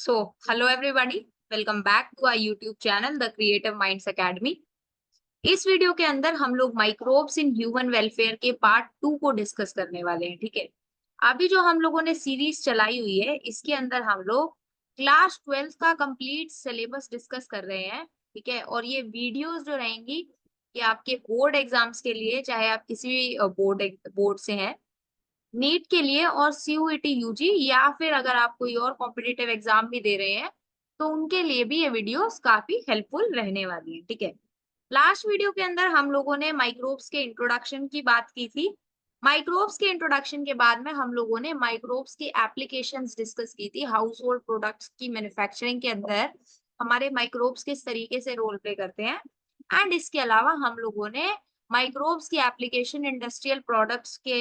So, hello everybody, welcome back to our YouTube channel, The Creative Minds Academy. इस video के अंदर हम लोग माइक्रोब्स इन ह्यूमन वेलफेयर के पार्ट 2 को डिस्कस करने वाले हैं, ठीक है। अभी जो हम लोगों ने सीरीज चलाई हुई है, इसके अंदर हम लोग क्लास 12 का कंप्लीट सिलेबस डिस्कस कर रहे हैं, ठीक है। और ये वीडियोस जो रहेंगी, ये आपके बोर्ड एग्जाम्स के लिए, चाहे आप किसी भी बोर्ड से हैं, नीट के लिए और सीयूईटी यूजी, या फिर अगर आप कोई और कॉम्पिटिटिव एग्जाम भी दे रहे हैं तो उनके लिए भी ये वीडियोस काफी हेल्पफुल रहने वाली है, ठीक है। लास्ट वीडियो के अंदर हम लोगों ने माइक्रोब्स के इंट्रोडक्शन की बात की थी। माइक्रोब्स के इंट्रोडक्शन के बाद में हम लोगों ने माइक्रोब्स की एप्लीकेशंस डिस्कस की थी। हाउस होल्ड प्रोडक्ट्स की मैन्युफैक्चरिंग के अंदर हमारे माइक्रोब्स किस तरीके से रोल प्ले करते हैं, एंड इसके अलावा हम लोगों ने माइक्रोब्स की एप्लीकेशन इंडस्ट्रियल प्रोडक्ट्स के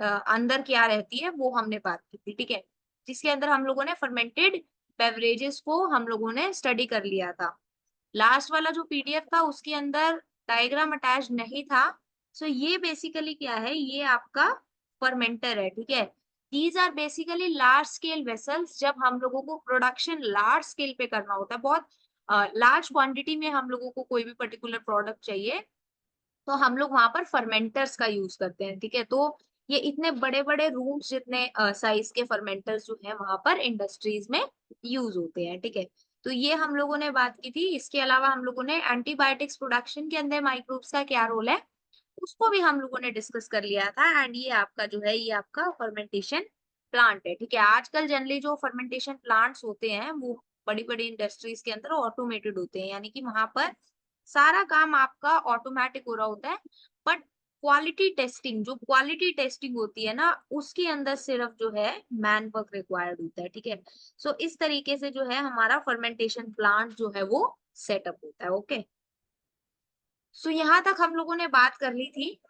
अंदर क्या रहती है वो हमने बात की थी, ठीक है। जिसके अंदर हम लोगों ने फर्मेंटेड बेवरेजेस को हम लोगों ने स्टडी कर लिया था। लास्ट वाला जो पीडीएफ था उसके अंदर डायग्राम अटैच नहीं था। सो ये बेसिकली क्या है, ये आपका फर्मेंटर है, ठीक है। These are basically large scale vessels. जब हम लोगों को प्रोडक्शन लार्ज स्केल पे करना होता है, बहुत लार्ज क्वांटिटी में हम लोगों को कोई भी पर्टिकुलर प्रोडक्ट चाहिए, तो हम लोग वहां पर फर्मेंटर्स का यूज करते हैं, ठीक है। तो ये इतने बड़े बड़े रूम्स जितने साइज के फर्मेंटर्स जो है वहां पर इंडस्ट्रीज में यूज होते हैं, ठीक है। तो ये हम लोगों ने बात की थी। इसके अलावा हम लोगों ने एंटीबायोटिक्स प्रोडक्शन के अंदर माइक्रोब्स का क्या रोल है उसको भी हम लोगों ने डिस्कस कर लिया था। एंड ये आपका जो है, ये आपका फर्मेंटेशन प्लांट है, ठीक है। आजकल जनरली जो फर्मेंटेशन प्लांट्स होते हैं वो बड़ी बड़ी इंडस्ट्रीज के अंदर ऑटोमेटेड होते हैं, यानी कि वहां पर सारा काम आपका ऑटोमेटिक हो रहा होता है। बट क्वालिटी टेस्टिंग, जो क्वालिटी टेस्टिंग होती है ना, उसके अंदर सिर्फ जो है मैन वर्क रिक्वायर्ड होता है, ठीक है। सो इस तरीके से जो है हमारा फर्मेंटेशन प्लांट जो है वो सेटअप होता है, ओके। सो यहाँ तक हम लोगों ने बात कर ली थी,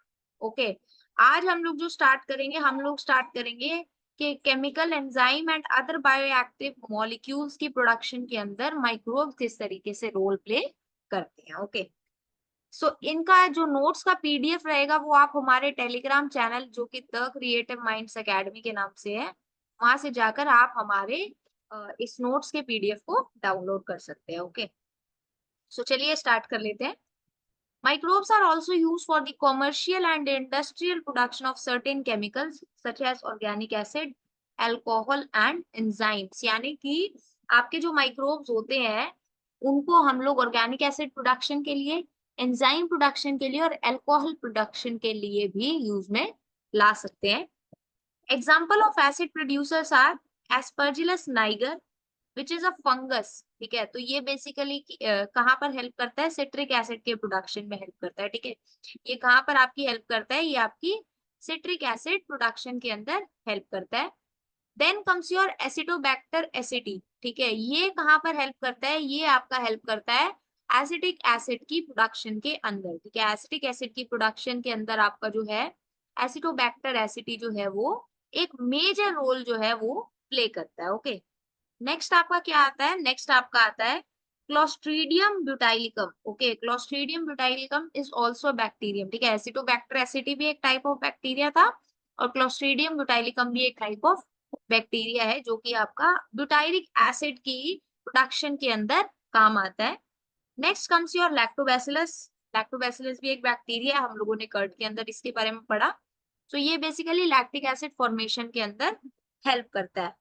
ओके। आज हम लोग जो स्टार्ट करेंगे, हम लोग स्टार्ट करेंगे कि chemical enzyme and other bioactive molecules की प्रोडक्शन के अंदर माइक्रोब किस तरीके से रोल प्ले करते हैं, ओके। सो इनका जो नोट्स का पीडीएफ रहेगा वो आप हमारे टेलीग्राम चैनल, जो कि द क्रिएटिव माइंड्स एकेडमी के नाम से है, वहां से जाकर आप हमारे इस नोट्स के पीडीएफ को डाउनलोड कर सकते हैं, ओके। सो चलिए स्टार्ट कर लेते हैं। Microbes are also used for the commercial and industrial production of certain chemicals such as organic acid, alcohol and enzymes। यानी कि आपके जो माइक्रोब्स होते हैं उनको हम लोग ऑर्गेनिक एसिड प्रोडक्शन के लिए, एंजाइम प्रोडक्शन के लिए और अल्कोहल प्रोडक्शन के लिए भी यूज में ला सकते हैं। Example of acid producers are Aspergillus niger which is a fungus, ठीक है। तो ये बेसिकली कहाँ पर हेल्प करता है, सिट्रिक एसिड के प्रोडक्शन में हेल्प करता है, ठीक है। ये कहाँ पर आपकी हेल्प करता है, ये आपकी सिट्रिक एसिड प्रोडक्शन के अंदर हेल्प करता है। देन कम्स योर एसिडोबैक्टर एसिडी, ठीक है। ये कहाँ पर हेल्प करता है, ये आपका हेल्प करता है एसिटिक एसिड की प्रोडक्शन के अंदर, ठीक है। एसिटिक एसिड की प्रोडक्शन के अंदर आपका जो है एसिडोबैक्टर एसिडी जो है वो एक मेजर रोल जो है वो प्ले करता है, ओके। नेक्स्ट आपका क्या आता है, नेक्स्ट आपका आता है clostridium butylicum, okay. Clostridium butylicum is also bacterium, ठीक है। एसिटोबैक्टर एसिडी भी एक टाइप ऑफ बैक्टीरिया था और क्लोस्ट्रीडियम ब्यूटाइलिकम भी एक टाइप ऑफ बैक्टीरिया है जो कि आपका ब्यूटाइलिक एसिड की प्रोडक्शन के अंदर काम आता है। Next comes your lactobacillus. Lactobacillus भी एक बैक्टीरिया है, हम लोगों ने कर्ड के अंदर इसके बारे में पढ़ा। तो ये बेसिकली लैक्टिक एसिड फॉर्मेशन के अंदर हेल्प करता है।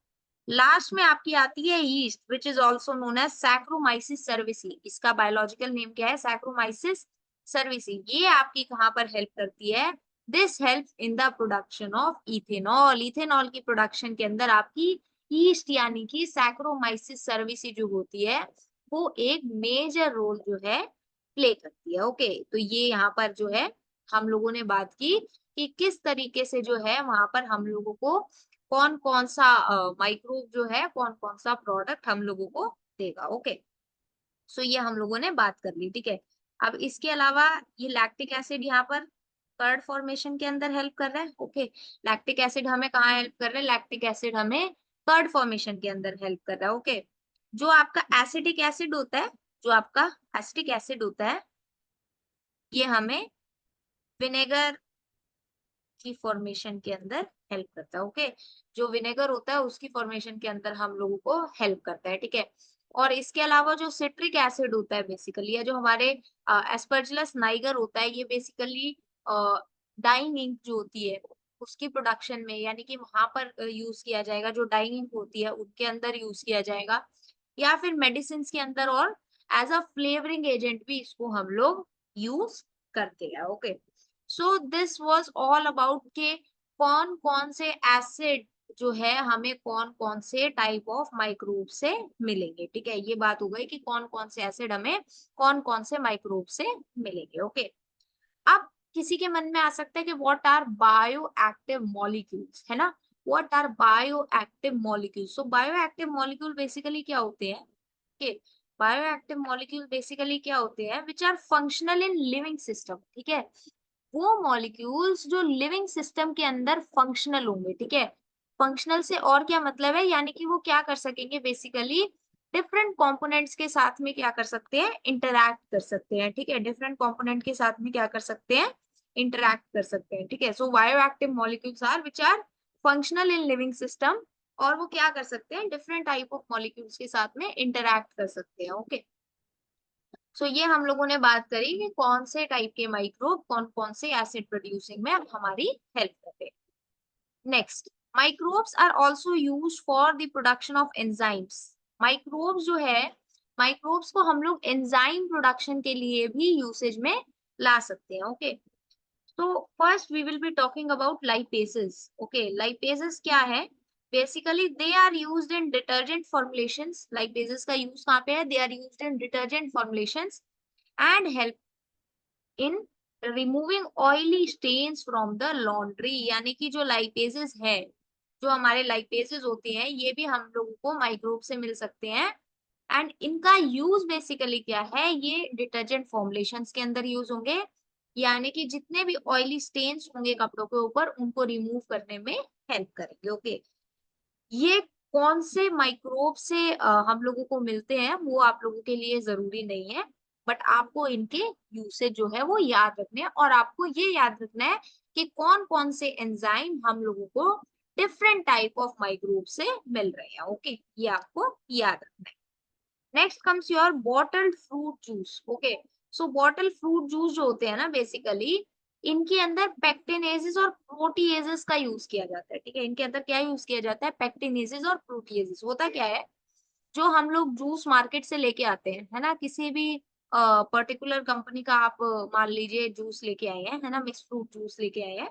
लास्ट में आपकी आती है yeast which is also known as Saccharomyces cerevisiae. इसका बायोलॉजिकल नेम क्या है, सैक्रोमाइसिस सर्विसी। ये आपकी कहां पर हेल्प करती है, this helps in the production of ethanol. Ethanol की प्रोडक्शन के अंदर आपकी यीस्ट यानी कि सैक्रोमाइसिस सर्विसी जो होती है वो एक मेजर रोल जो है प्ले करती है, ओके। तो ये यहाँ पर जो है हम लोगों ने बात की कि किस तरीके से जो है वहां पर हम लोगों को कौन कौन सा माइक्रोब जो है, कौन कौन सा प्रोडक्ट हम लोगों को देगा, ओके। सो ये हम लोगों ने बात कर ली, ठीक है। अब इसके अलावा ये लैक्टिक एसिड यहाँ पर कर्ड फॉर्मेशन के अंदर हेल्प कर रहा है, ओके। लैक्टिक एसिड हमें कहाँ हेल्प कर रहा है, लैक्टिक एसिड हमें कर्ड फॉर्मेशन के अंदर हेल्प कर रहा है, ओके। जो आपका एसिटिक एसिड होता है, जो आपका एसिटिक एसिड होता है, ये हमें विनेगर की फॉर्मेशन के अंदर हेल्प करता है। ओके, जो विनेगर होता है उसकी फॉर्मेशन के अंदर हम लोगों को हेल्प करता है, ठीक है। और इसके अलावा जो सिट्रिक एसिड होता है बेसिकली, या जो हमारे एस्परजिलस नाइगर होता है, ये बेसिकली डाइंग इंक जो होती है उसकी प्रोडक्शन में, यानी कि वहां पर यूज किया जाएगा। जो डाइंग इंक होती है उनके अंदर यूज किया जाएगा, या फिर मेडिसिन के अंदर, और एज अ फ्लेवरिंग एजेंट भी इसको हम लोग यूज करते हैं। Okay, so this was all about के कौन कौन से एसिड जो है हमें कौन कौन से टाइप ऑफ माइक्रोब से मिलेंगे, ठीक है। ये बात हो गई कि कौन कौन से एसिड हमें कौन कौन से माइक्रोब से मिलेंगे। ओके, अब किसी के मन में आ सकता है कि what are bioactive molecules, है ना। What are bioactive molecules, so bioactive molecule basically क्या होते हैं, okay. Bioactive molecule basically क्या होते हैं, which are functional in living system, ठीक है। वो मॉलिक्यूल्स जो लिविंग सिस्टम के अंदर फंक्शनल होंगे, ठीक है। फंक्शनल से और क्या मतलब है, यानी कि वो क्या कर सकेंगे, बेसिकली डिफरेंट कंपोनेंट्स के साथ में क्या कर सकते हैं, इंटरैक्ट कर सकते हैं, ठीक है। डिफरेंट कंपोनेंट के साथ में क्या कर सकते हैं, इंटरैक्ट कर सकते हैं, ठीक है। So bioactive molecules are which are functional in living system, और वो क्या कर सकते हैं, डिफरेंट टाइप ऑफ मॉलिक्यूल्स के साथ में इंटरैक्ट कर सकते हैं। ओके, सो ये हम लोगों ने बात करी कि कौन से टाइप के माइक्रोब कौन कौन से एसिड प्रोड्यूसिंग में हमारी हेल्प करते हैं। Next, microbes are also used for the production of enzymes. Microbes जो है, माइक्रोब्स को हम लोग एंजाइम प्रोडक्शन के लिए भी यूसेज में ला सकते हैं। ओके, तो first we will be talking about lipases. Okay, lipases क्या है, basically they are used in detergent formulations. Lipases का यूज कहाँ पे है, they are used in detergent formulations and help in removing oily stains from the laundry. यानी कि जो lipases है, जो हमारे लाइपेजेस होते हैं, ये भी हम लोगों को माइक्रोब से मिल सकते हैं। एंड इनका यूज बेसिकली क्या है, ये डिटर्जेंट फॉर्मुलेशंस के अंदर यूज होंगे, यानी कि जितने भी ऑयली स्टेन्स होंगे कपड़ों के ऊपर उनको रिमूव करने में हेल्प करेंगे। ओके, ये कौन से माइक्रोब से हम लोगों को मिलते हैं वो आप लोगों के लिए जरूरी नहीं है, बट आपको इनके यूसेज जो है वो याद रखने हैं, और आपको ये याद रखना है कि कौन कौन से एंजाइम हम लोगों को डिफरेंट टाइप ऑफ माइक्रोब से मिल रहे हैं। ओके, ये आपको याद रखना है। Next comes your bottled fruit juice. Okay, so bottle fruit juice जो होते हैं ना, बेसिकली इनके अंदर पेक्टिनेजेस और प्रोटीएजेस का यूज किया जाता है, ठीक है। इनके अंदर क्या यूज किया जाता है, पेक्टिनेजेस और प्रोटीएजेस। होता क्या है, जो हम लोग जूस मार्केट से लेके आते हैं, है ना, किसी भी पर्टिकुलर कंपनी का आप मान लीजिए जूस लेके आए हैं, है ना, मिक्स फ्रूट जूस लेके आए हैं,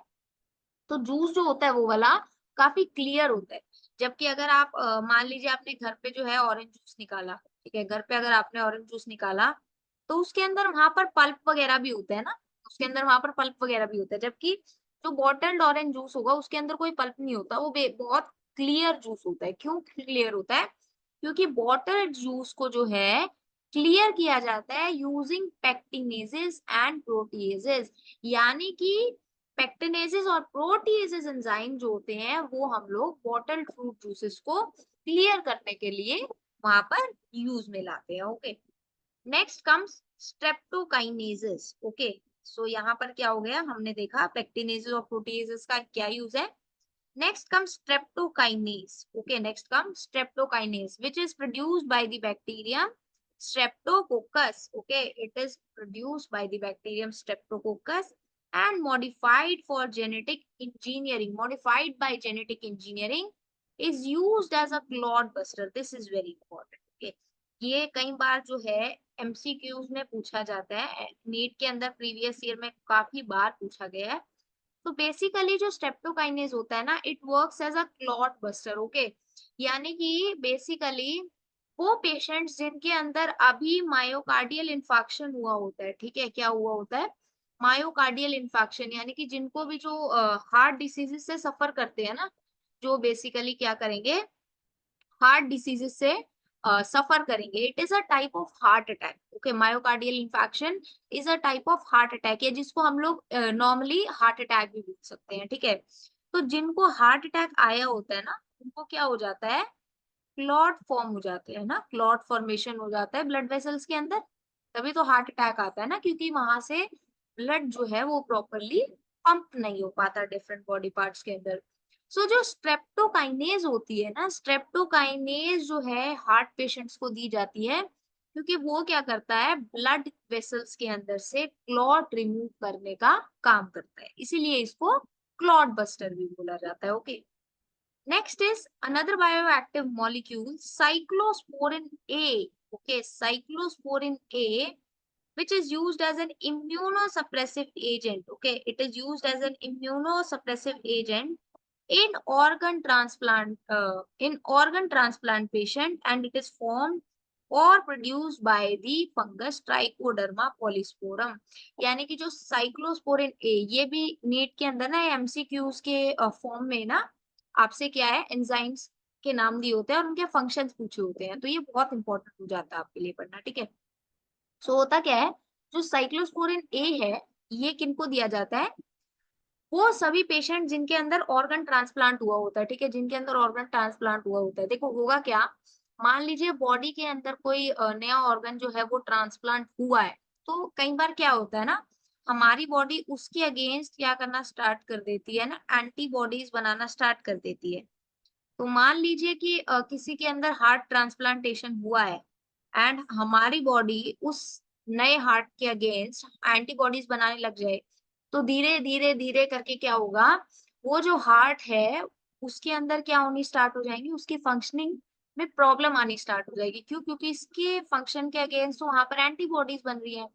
तो जूस जो होता है वो वाला काफी क्लियर होता है। जबकि अगर आप मान लीजिए आपने घर पे जो है ऑरेंज जूस निकाला, ठीक है, घर पे अगर आपने ऑरेंज जूस निकाला, तो उसके अंदर वहां पर पल्प वगैरह भी होता है ना, उसके अंदर वहां पर पल्प वगैरह भी होता है। जबकि जो बॉटल्ड ऑरेंज जूस होगा उसके अंदर कोई पल्प नहीं होता, वो बहुत क्लियर जूस होता है। क्यों क्लियर होता है, क्योंकि बॉटल्ड जूस को जो है क्लियर किया जाता है यूजिंग पेक्टिनेजेस एंड प्रोटीएजेस। यानी कि पेक्टिनेजेस और प्रोटीएजेस एंजाइम जो होते हैं वो हम लोग बॉटल्ड फ्रूट जूसेस को क्लियर करने के लिए वहां पर यूज में लाते हैं। Okay, next comes streptokinases. Okay, so यहाँ पर क्या हो गया, हमने देखा पेक्टिनेजेस और प्रोटीएजेस का क्या यूज है। Next comes streptokinase. Okay, next comes streptokinase, which is produced by the bacterium Streptococcus. Okay, it is produced by the bacterium Streptococcus and modified for genetic engineering. Modified by genetic engineering is used as a clot buster. This is very important. Okay, ये कई बार जो है MCQs में पूछा जाता है, NEET के अंदर प्रीवियस ईयर में काफी बार पूछा गया है। तो बेसिकली जो स्ट्रेप्टोकाइनेज होता है ना, it works as a clot buster. Okay, यानी कि बेसिकली वो पेशेंट्स जिनके अंदर अभी मायोकार्डियल इन्फाक्शन हुआ होता है, ठीक है, क्या हुआ होता है, मायोकार्डियल इन्फाक्शन, यानी कि जिनको भी जो हार्ट डिसीजेस से सफर करते हैं ना, जो बेसिकली क्या करेंगे, हार्ट डिसीजेस से सफर करेंगे। It is a type of heart attack. Okay, myocardial infection is a type of heart attack, या जिसको हम लोग नॉर्मली हार्ट अटैक भी बोल सकते हैं, ठीक है। तो जिनको हार्ट अटैक आया होता है ना, उनको क्या हो जाता है, क्लॉट फॉर्म हो जाते हैं ना, क्लॉट फॉर्मेशन हो जाता है ब्लड वेसल्स के अंदर। तभी तो हार्ट अटैक आता है ना, क्योंकि वहां से ब्लड जो है वो प्रॉपरली पंप नहीं हो पाता डिफरेंट बॉडी पार्ट्स के अंदर। सो जो स्ट्रेप्टोकाइनेज होती है ना, स्ट्रेप्टोकाइनेज जो है हार्ट पेशेंट्स को दी जाती है क्योंकि वो क्या करता है, ब्लड वेसल्स के अंदर से क्लॉट रिमूव करने का काम करता है, इसीलिए इसको क्लॉट बस्टर भी बोला जाता है। Okay, next is another bioactive molecule, cyclosporin A. Okay, cyclosporin A, which is used as an immunosuppressive agent. Okay, it is used as an immunosuppressive agent in organ transplant patient, and it is formed or produced by the fungus Trichoderma polysporum. यानी कि जो cyclosporin ए, ये भी NEET के अंदर ना MCQs के form में ना आपसे क्या है, एंजाइम्स के नाम दिए होते हैं और उनके फंक्शंस पूछे होते हैं, तो ये बहुत इंपॉर्टेंट हो जाता है आपके लिए पढ़ना, ठीक है। सो होता क्या है, जो साइक्लोस्पोरिन ए है, ये किनको दिया जाता है, वो सभी पेशेंट जिनके अंदर ऑर्गन ट्रांसप्लांट हुआ होता है, ठीक है, जिनके अंदर ऑर्गन ट्रांसप्लांट हुआ होता है। देखो होगा क्या, मान लीजिए बॉडी के अंदर कोई नया ऑर्गन जो है वो ट्रांसप्लांट हुआ है, तो कई बार क्या होता है ना, हमारी बॉडी उसके अगेंस्ट क्या करना स्टार्ट कर देती है ना, एंटीबॉडीज बनाना स्टार्ट कर देती है। तो मान लीजिए कि किसी के अंदर हार्ट ट्रांसप्लांटेशन हुआ है एंड हमारी बॉडी उस नए हार्ट के अगेंस्ट एंटीबॉडीज बनाने लग जाए, तो धीरे धीरे धीरे करके क्या होगा, वो जो हार्ट है उसके अंदर क्या होनी स्टार्ट हो जाएंगी, उसकी फंक्शनिंग में प्रॉब्लम आनी स्टार्ट हो जाएगी। क्यों? क्योंकि इसके फंक्शन के अगेंस्ट तो वहां पर एंटीबॉडीज बन रही है,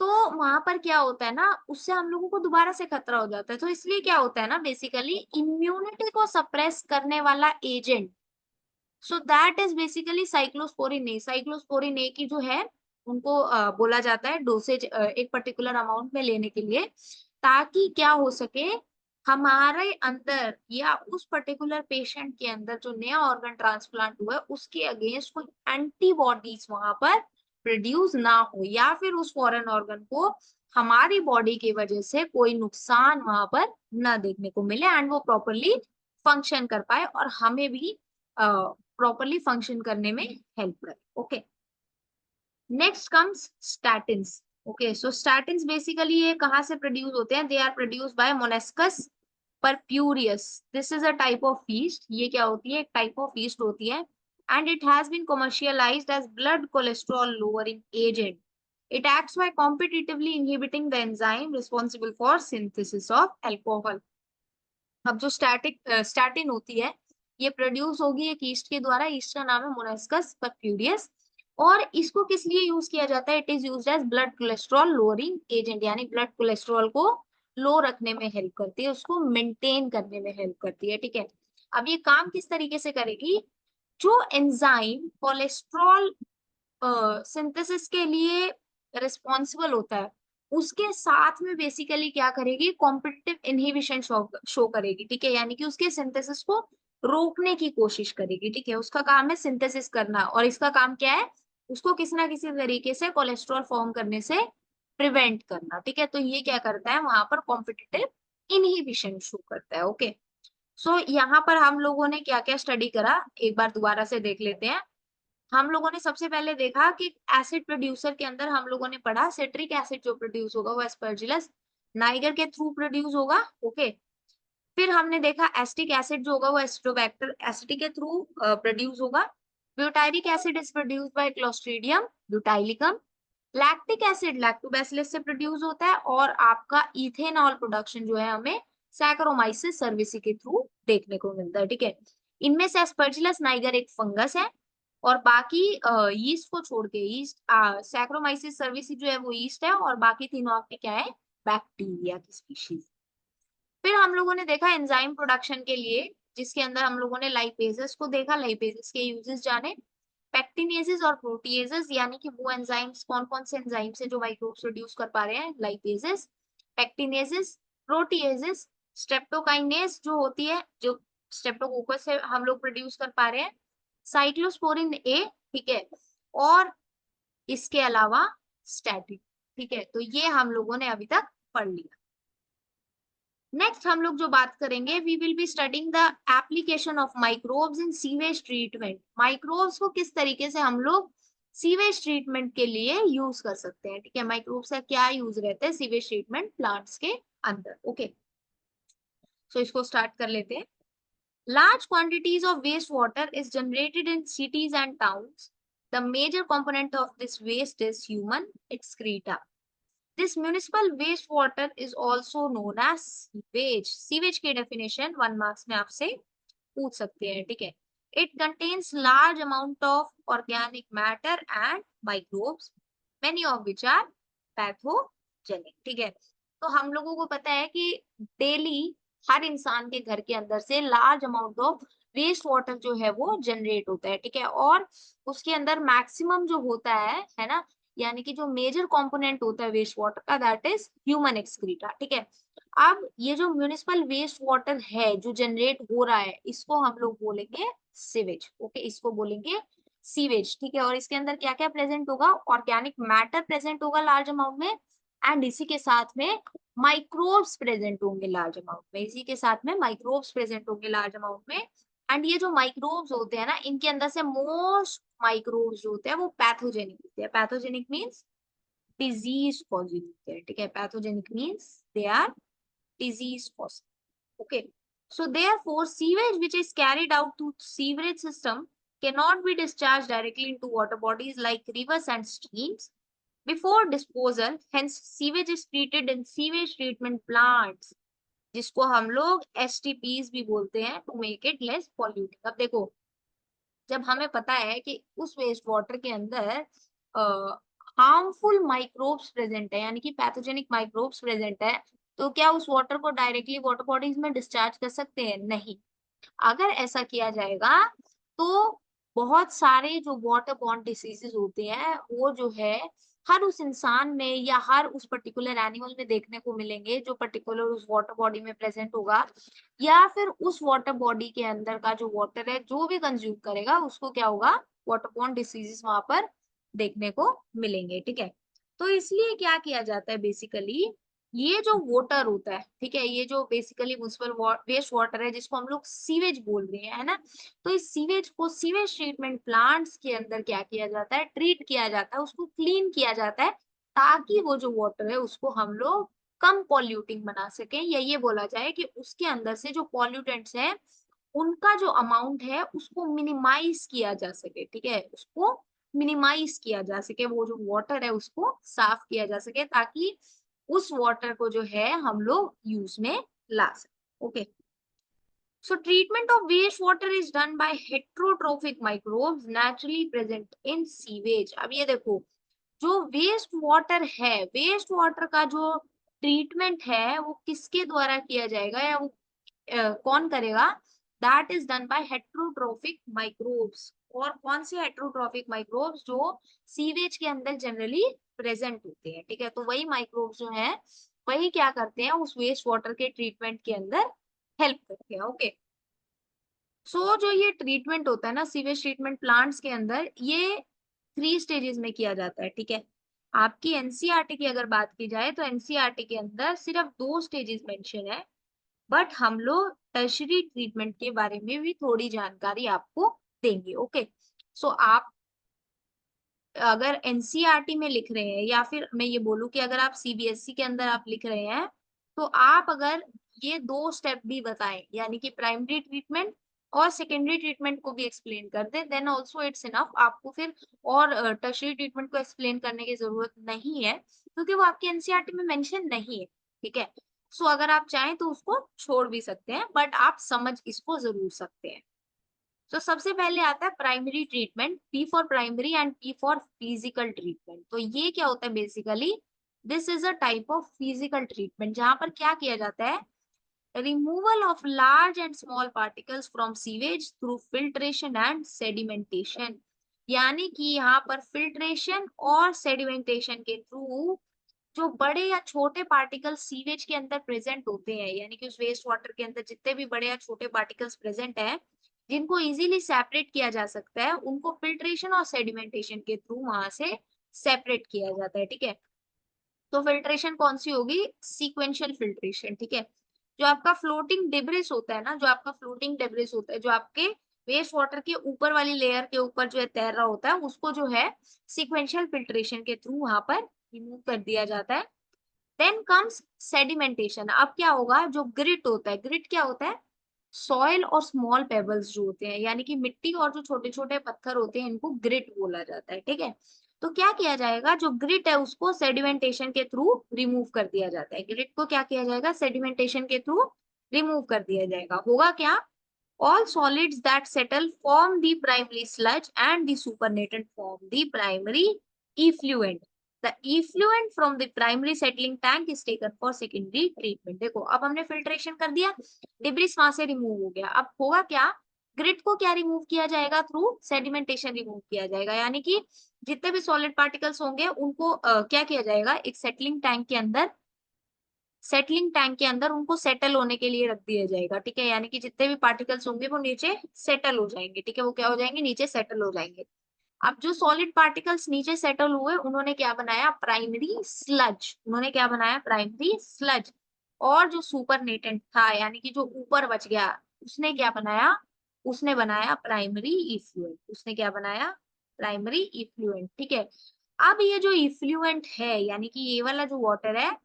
तो वहां पर क्या होता है ना, उससे हम लोगों को दोबारा से खतरा हो जाता है। तो इसलिए क्या होता है ना, बेसिकली इम्यूनिटी को सप्रेस करने वाला agent, so that is basically cyclosporin A. Cyclosporin A की जो है उनको बोला जाता है डोसेज एक पर्टिकुलर अमाउंट में लेने के लिए, ताकि क्या हो सके, हमारे अंदर या उस पर्टिकुलर पेशेंट के अंदर जो नया ऑर्गन ट्रांसप्लांट हुआ है उसके अगेंस्ट कोई एंटीबॉडीज वहां पर प्रोड्यूस ना हो, या फिर उस फॉरेन ऑर्गन को हमारी बॉडी की वजह से कोई नुकसान वहां पर ना देखने को मिले एंड वो प्रॉपरली फंक्शन कर पाए और हमें भी प्रॉपरली फंक्शन करने में हेल्प करे। Okay, next comes statins. Okay, so statins basically ये कहाँ से प्रोड्यूस होते हैं, they are produce by monascus purpureus. This is a type of yeast, ये क्या होती है, एक टाइप ऑफ यीस्ट होती है and it has been commercialised as blood cholesterol lowering agent. It acts by competitively inhibiting the enzyme responsible for synthesis of alcohol. अब जो statin होती है, ये प्रोड्यूस होगी एक ईस्ट के द्वारा, ईस्ट का नाम है मोनास्कस परफ्यूरियस, और इसको किस लिए यूज किया जाता है, it is used as blood cholesterol lowering agent, यानी ब्लड कोलेस्ट्रॉल को लो रखने में हेल्प करती है, उसको मेंटेन करने में हेल्प करती है, ठीक है। अब ये काम किस तरीके से करेगी, जो एंजाइम कोलेस्ट्रॉल सिंथेसिस के लिए रिस्पॉन्सिबल होता है, उसके साथ में बेसिकली क्या करेगी, कॉम्पिटिटिव इनहिबिशन शो करेगी, ठीक है, यानी कि उसके सिंथेसिस को रोकने की कोशिश करेगी, ठीक है। उसका काम है सिंथेसिस करना और इसका काम क्या है, उसको किसी ना किसी तरीके से कोलेस्ट्रॉल फॉर्म करने से प्रिवेंट करना, ठीक है। तो ये क्या करता है, वहां पर कॉम्पिटिटिव इनहिबिशन शो करता है। ओके, सो यहाँ पर हम लोगों ने क्या क्या स्टडी करा, एक बार दोबारा से देख लेते हैं। हम लोगों ने सबसे पहले देखा कि एसिड प्रोड्यूसर के अंदर हम लोगों ने पढ़ा सिट्रिक एसिड जो प्रोड्यूस होगा वो एस्परजिलस नाइगर के थ्रू प्रोड्यूस होगा। ओके, फिर हमने देखा एसिटिक एसिड जो होगा वो एस्ट्रोबैक्टर एसिड के थ्रू प्रोड्यूस होगा। Butyric acid is produced by clostridium butylicum. Lactic acid lactobacillus से प्रोड्यूस होता है और आपका इथेनॉल प्रोडक्शन जो है हमें सैकरोमाइसिस सर्विसी के थ्रू देखने को मिलता है, ठीक है। इनमें से एस्परजिलस नाइगर एक फंगस है और बाकी यीस्ट को छोड़ के, यीस्ट सैक्रोमाइसिस सर्विसी जो है वो यीस्ट है और बाकी तीनों आपके क्या है, बैक्टीरिया की स्पीशीज। फिर हम लोगों ने देखा एंजाइम प्रोडक्शन के लिए, जिसके अंदर हम लोगों ने लाइपेजेस को देखा, लाइपेजेस के यूजेस जाने, पैक्टिनेजेस और प्रोटीएजेस, यानी कि वो एंजाइम्स कौन कौन से एंजाइम्स है जो माइक्रोब्स प्रोड्यूस कर पा रहे हैं, लाइपेजेस, पैक्टिनेजेस, प्रोटीएजेस, स्ट्रेप्टोकाइनेज जो होती है, जो स्ट्रेप्टोकोकस से हम लोग प्रोड्यूस कर पा रहे हैं, साइक्लोस्पोरिन ए, ठीक है, और इसके अलावा स्टैटिन, ठीक है। तो ये हम लोगों ने अभी तक पढ़ लिया। नेक्स्ट हम लोग जो बात करेंगे, we will be studying the application of microbes in sewage treatment. Microbes को किस तरीके से हम लोग सीवेज ट्रीटमेंट के लिए यूज कर सकते हैं, ठीक है, माइक्रोब्स का क्या यूज रहता है सीवेज ट्रीटमेंट प्लांट्स के अंदर। ओके, सो इसको स्टार्ट कर लेते हैं। Large quantities of wastewater is generated in cities and towns. The major component of this waste is human excreta. This municipal wastewater is also known as sewage. Sewage की definition 1 marks में आपसे पूछ सकते हैं, ठीक है. It contains large amount of organic matter and microbes, many of which are pathogenic. ठीक है. तो हम लोगों को पता है कि डेली हर इंसान के घर के अंदर से large amount of waste water जो है वो जनरेट होता है, ठीक है. और उसके अंदर मैक्सिमम जो होता है ना, यानी कि जो मेजर कंपोनेंट होता है वेस्ट वाटर का, दैट इज ह्यूमन एक्सक्रीटा, ठीक है. अब ये जो म्युनिसिपल वेस्ट वाटर है जो जनरेट हो रहा है, इसको हम लोग बोलेंगे सीवेज. ओके, इसको बोलेंगे सीवेज, ठीक है. और इसके अंदर क्या क्या प्रेजेंट होगा? ऑर्गेनिक मैटर प्रेजेंट होगा लार्ज अमाउंट में, एंड इसी के साथ में माइक्रोब्स प्रेजेंट होंगे लार्ज अमाउंट में. इसी के साथ में माइक्रोब्स प्रेजेंट होंगे लार्ज अमाउंट में. एंड ये जो माइक्रोब्स होते हैं ना, इनके अंदर से मोस्ट माइक्रोब्स जो होते हैं वो पैथोजेनिक होते हैं. पैथोजेनिक मीन्स डिजीज कॉजिंग होते हैं, ठीक है. Pathogenic means they are disease causing. Okay. So therefore, sewage which is carried out to sewerage system cannot be discharged directly into water bodies like rivers and streams before disposal. Hence, sewage is treated in sewage treatment plants, जिसको हम लोग STPs भी बोलते हैं, to make it less polluting. अब देखो, जब हमें पता है कि उस वेस्ट वाटर के अंदर हार्मफुल माइक्रोब्स प्रेजेंट है, यानी कि पैथोजेनिक माइक्रोब्स प्रेजेंट है, तो क्या उस वाटर को डायरेक्टली वाटर बॉडीज में डिस्चार्ज कर सकते हैं? नहीं. अगर ऐसा किया जाएगा तो बहुत सारे जो वाटर बॉर्न डिसीजेस होते हैं वो जो है हर उस इंसान में या हर उस पर्टिकुलर एनिमल में देखने को मिलेंगे जो पर्टिकुलर उस वाटर बॉडी में प्रेजेंट होगा, या फिर उस वाटर बॉडी के अंदर का जो वाटर है जो भी कंज्यूम करेगा उसको क्या होगा? वाटर बॉर्न डिसीजेस वहां पर देखने को मिलेंगे, ठीक है. तो इसलिए क्या किया जाता है बेसिकली, ये जो वाटर होता है, ठीक है, ये जो बेसिकली म्युनिसिपल वेस्ट वाटर है जिसको हम लोग सीवेज बोल रहे हैं, है ना, तो इस सीवेज को सीवेज ट्रीटमेंट प्लांट्स के अंदर क्या किया जाता है? ट्रीट किया जाता है, उसको क्लीन किया जाता है, ताकि वो जो वाटर है उसको हम लोग कम पॉल्यूटिंग बना सकें, या ये बोला जाए कि उसके अंदर से जो पॉल्यूटेंट्स है उनका जो अमाउंट है उसको मिनिमाइज किया जा सके, ठीक है, उसको मिनिमाइज किया जा सके, वो जो वाटर है उसको साफ किया जा सके, ताकि उस वाटर को जो है हम लोग यूज में ला सके. Okay. So treatment of wastewater is done by heterotrophic microbes naturally present in sewage. अब ये देखो, जो वेस्ट वाटर है, वेस्ट वाटर का जो ट्रीटमेंट है वो किसके द्वारा किया जाएगा, या वो कौन करेगा? That is done by heterotrophic microbes. और कौन से हेट्रोट्रोफिक माइक्रोब्स? जो सीवेज के अंदर जनरली प्रेजेंट होते हैं, ठीक है. तो वही माइक्रोब्स जो है वही क्या करते हैं? उस वेस्ट वाटर के ट्रीटमेंट के अंदर हेल्प करते हैं. ओके. सो जो ये ट्रीटमेंट होता है ना सीवेज ट्रीटमेंट प्लांट्स के अंदर, ये 3 स्टेजेस में किया जाता है, ठीक है. आपकी एनसीईआरटी की अगर बात की जाए तो एनसीईआरटी के अंदर सिर्फ 2 स्टेजेस मेंशन है, बट हम लोग टर्शरी ट्रीटमेंट के बारे में भी थोड़ी जानकारी आपको देंगे. ओके. सो आप अगर एनसीईआरटी में लिख रहे हैं, या फिर मैं ये बोलूं कि अगर आप सीबीएसई के अंदर आप लिख रहे हैं, तो आप अगर ये 2 स्टेप भी बताएं, यानी कि प्राइमरी ट्रीटमेंट और सेकेंडरी ट्रीटमेंट को भी एक्सप्लेन कर दें, देन ऑल्सो इट्स इनफ. आपको फिर और टर्शरी ट्रीटमेंट को एक्सप्लेन करने की जरूरत नहीं है, क्योंकि वो आपके एनसीईआरटी में मेंशन नहीं है, ठीक है. सो अगर आप चाहें तो उसको छोड़ भी सकते हैं, बट आप समझ इसको जरूर सकते हैं. तो सबसे पहले आता है primary treatment, P for primary and P for physical treatment. तो ये क्या होता है basically? This is a type of physical treatment जहां पर क्या किया जाता है? Removal of large and small particles from sewage through filtration and sedimentation. यानी कि यहाँ पर फिल्ट्रेशन और सेडिमेंटेशन के थ्रू जो बड़े या छोटे पार्टिकल सीवेज के अंदर प्रेजेंट होते हैं, यानी कि उस वेस्ट वाटर के अंदर जितने भी बड़े या छोटे पार्टिकल्स प्रेजेंट हैं, जिनको इजीली सेपरेट किया जा सकता है, उनको फिल्ट्रेशन और सेडिमेंटेशन के थ्रू वहां से सेपरेट किया जाता है, ठीक है. तो फिल्ट्रेशन कौन सी होगी? सीक्वेंशियल फिल्ट्रेशन, ठीक है. जो आपका फ्लोटिंग डेब्रिस होता है ना, जो आपका फ्लोटिंग डेब्रिस होता है, जो आपके वेस्ट वाटर के ऊपर वाली लेयर के ऊपर जो है तैर रहा होता है, उसको जो है सीक्वेंशियल फिल्ट्रेशन के थ्रू वहां पर रिमूव कर दिया जाता है. Then comes sedimentation. अब क्या होगा? जो ग्रिट होता है, ग्रिट क्या होता है? सॉइल और स्मॉल पेबल्स जो होते हैं, यानी कि मिट्टी और जो छोटे छोटे पत्थर होते हैं, इनको ग्रिट बोला जाता है। ठीक है, तो क्या किया जाएगा, जो ग्रिट है उसको सेडिमेंटेशन के थ्रू रिमूव कर दिया जाता है। ग्रिट को क्या किया जाएगा, सेडिमेंटेशन के थ्रू रिमूव कर दिया जाएगा। होगा क्या, all solids that settle form the primary sludge and the supernatant form the primary effluent. The effluent from the primary settling tank is taken for secondary treatment. देखो अब हमने फिल्ट्रेशन कर दिया, डिब्रिस वहां से रिमूव हो गया। अब होगा क्या, ग्रिट को क्या रिमूव किया जाएगा, थ्रू सेडिमेंटेशन रिमूव किया जाएगा। यानी कि जितने भी सॉलिड पार्टिकल्स होंगे उनको क्या किया जाएगा, एक सेटलिंग टैंक के अंदर उनको सेटल होने के लिए रख दिया जाएगा। ठीक है, यानी कि जितने भी पार्टिकल्स होंगे वो नीचे सेटल हो जाएंगे। ठीक है, वो क्या हो जाएंगे, नीचे सेटल हो जाएंगे। अब जो सॉलिड पार्टिकल्स नीचे सेटल हुए, उन्होंने क्या बनाया, प्राइमरी स्लज। उन्होंने क्या बनाया, प्राइमरी स्लज। और जो सुपरनेटेंट था, यानी कि जो ऊपर बच गया, उसने क्या बनाया, उसने बनाया प्राइमरी इफ्लुएंट। उसने क्या बनाया, प्राइमरी इफ्लुएंट। ठीक है, अब ये जो इफ्लुएंट है, यानी कि ये वाला जो वाटर है,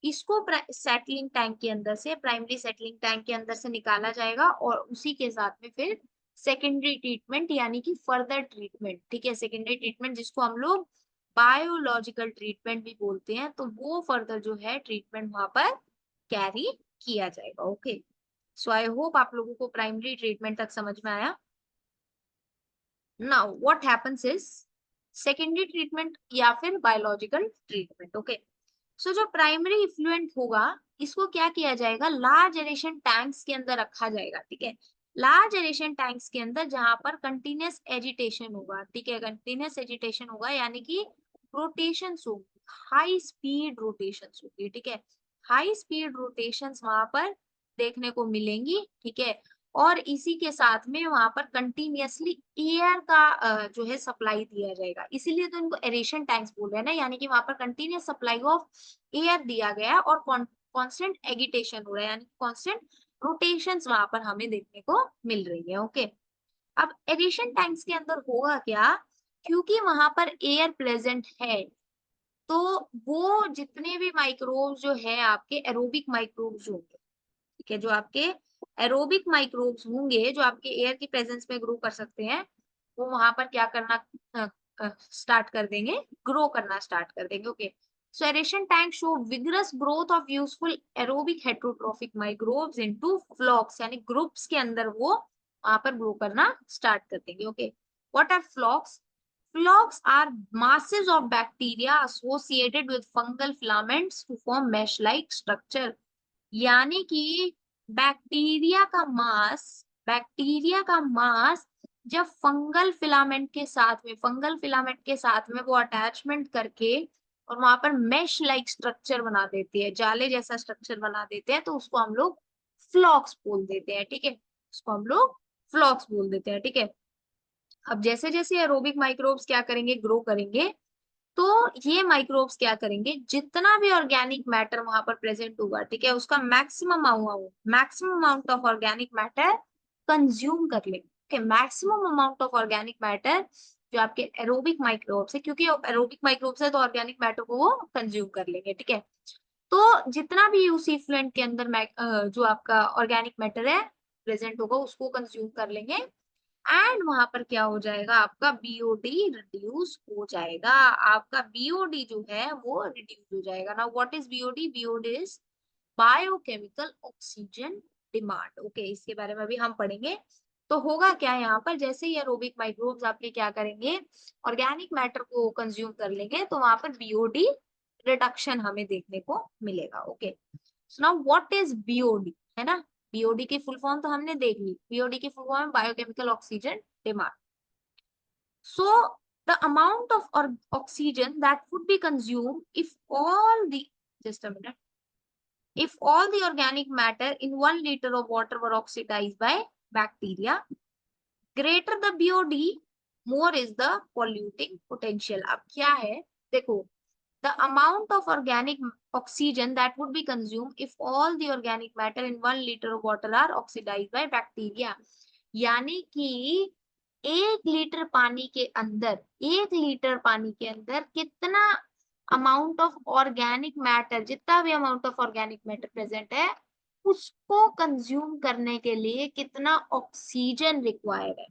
इसको सेटलिंग टैंक के अंदर से, प्राइमरी सेटलिंग टैंक के अंदर से निकाला जाएगा, और उसी के साथ में फिर सेकेंडरी ट्रीटमेंट यानी कि फर्दर ट्रीटमेंट। ठीक है, सेकेंडरी ट्रीटमेंट जिसको हम लोग बायोलॉजिकल ट्रीटमेंट भी बोलते हैं, तो वो फर्दर जो है ट्रीटमेंट वहां पर कैरी किया जाएगा। ओके, सो आई होप आप लोगों को प्राइमरी ट्रीटमेंट तक समझ में आया। Now what happens is secondary treatment या फिर बायोलॉजिकल ट्रीटमेंट। ओके, सो जो प्राइमरी इफ्लुएंट होगा, इसको क्या किया जाएगा, लार्ज एरेशन टैंक्स के अंदर रखा जाएगा। ठीक है, लार्ज एरेशन टैंक्स के अंदर जहां पर कंटिन्यूअस एजिटेशन होगा। ठीक है, कंटिन्यूअस एजिटेशन होगा, यानी कि रोटेशंस होगी, हाई स्पीड रोटेशंस होगी। ठीक है, हाई स्पीड रोटेशंस वहां पर देखने को मिलेंगी। ठीक है, और इसी के साथ में वहां पर कंटिन्यूअसली एयर का जो है सप्लाई दिया जाएगा। इसीलिए तो इनको एरेशन टैंक्स बोल रहे हैं ना, यानी कि वहां पर कंटिन्यूअस सप्लाई ऑफ एयर दिया गया और कांस्टेंट एगिटेशन हो रहा है, यानी कांस्टेंट रोटेशंस वहां पर हमें देखने को मिल रही है। ओके, अब एरेशन टैंक्स के अंदर होगा क्या, क्योंकि वहां पर एयर प्रेजेंट है, तो वो जितने भी माइक्रोब्स जो है आपके एरोबिक माइक्रोब्स होंगे। ठीक है, जो आपके एरोबिक माइक्रोब्स होंगे, जो आपके एयर की प्रेजेंस में ग्रो कर सकते हैं, वो वहां पर क्या करना स्टार्ट कर देंगे, ग्रो करना स्टार्ट कर देंगे। Okay, so aeration tank show vigorous growth of useful aerobic heterotrophic microbes into flocks, यानी ग्रुप्स के अंदर वो वहां पर ग्रो करना स्टार्ट कर देंगे। Okay, what are flocks? Flocks are masses of bacteria associated with fungal filaments to form mesh-like structure. यानी कि बैक्टीरिया का मास जब फंगल फिलामेंट के साथ में वो अटैचमेंट करके और वहां पर मेश लाइक स्ट्रक्चर बना देती है, जाले जैसा स्ट्रक्चर बना देते हैं, तो उसको हम लोग फ्लॉक्स बोल देते हैं। ठीक है, उसको हम लोग फ्लॉक्स बोल देते हैं। ठीक है, अब जैसे जैसे एरोबिक माइक्रोब्स क्या करेंगे, ग्रो करेंगे, तो ये माइक्रोब्स क्या करेंगे, जितना भी ऑर्गेनिक मैटर वहां पर प्रेजेंट होगा, ठीक है, उसका maximum amount of organic matter consume कर लेंगे। Okay, maximum amount of organic matter जो आपके एरोबिक माइक्रोब्स है, क्योंकि एरोबिक माइक्रोब्स है तो ऑर्गेनिक मैटर को वो कंज्यूम कर लेंगे। ठीक है, तो जितना भी उस इफ्लुएंट के अंदर जो आपका ऑर्गेनिक मैटर है प्रेजेंट होगा, उसको कंज्यूम कर लेंगे, एंड वहां पर क्या हो जाएगा, आपका बीओडी रिड्यूस हो जाएगा। आपका बीओडी जो है वो रिड्यूस हो जाएगा। ना what is BOD? BOD is biochemical oxygen demand. Okay, इसके बारे में भी हम पढ़ेंगे। तो होगा क्या यहाँ पर, जैसे ही एरोबिक माइक्रोब्स आपके क्या करेंगे, ऑर्गेनिक मैटर को कंज्यूम कर लेंगे, तो वहां पर बीओडी रिडक्शन हमें देखने को मिलेगा। Okay, so now what is BOD, है ना, बीओडी की फुल फॉर्म तो हमने देख ली। बीओडी की full form biochemical oxygen demand. So the amount of oxygen that would be consumed if all the, just a minute, if all the organic matter in 1 liter of water were oxidized by bacteria, greater the BOD, more is the polluting potential. अब क्या है, देखो, the amount of organic oxygen that would be consumed if all the organic matter in 1 liter of water are oxidized by bacteria, यानी कि 1 litre पानी के अंदर कितना अमाउंट ऑफ ऑर्गेनिक मैटर, जितना भी amount of organic matter present है, उसको कंज्यूम करने के लिए कितना ऑक्सीजन रिक्वायर है,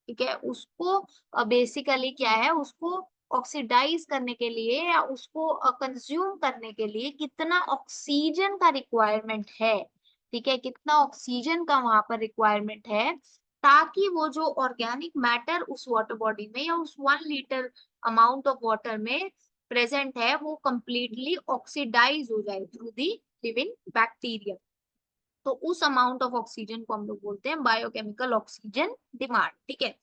ठीक है। उसको बेसिकली क्या है, उसको ऑक्सीडाइज करने के लिए या उसको कंज्यूम करने के लिए कितना ऑक्सीजन का रिक्वायरमेंट है, ठीक है, कितना ऑक्सीजन का वहां पर रिक्वायरमेंट है, ताकि वो जो ऑर्गेनिक मैटर उस वाटर बॉडी में या उस 1 लीटर अमाउंट ऑफ वाटर में प्रेजेंट है वो कंप्लीटली ऑक्सीडाइज हो जाए थ्रू दी लिविंग बैक्टीरिया। तो उस अमाउंट ऑफ ऑक्सीजन को हम लोग बोलते हैं बायोकेमिकल ऑक्सीजन डिमांड, ठीक है।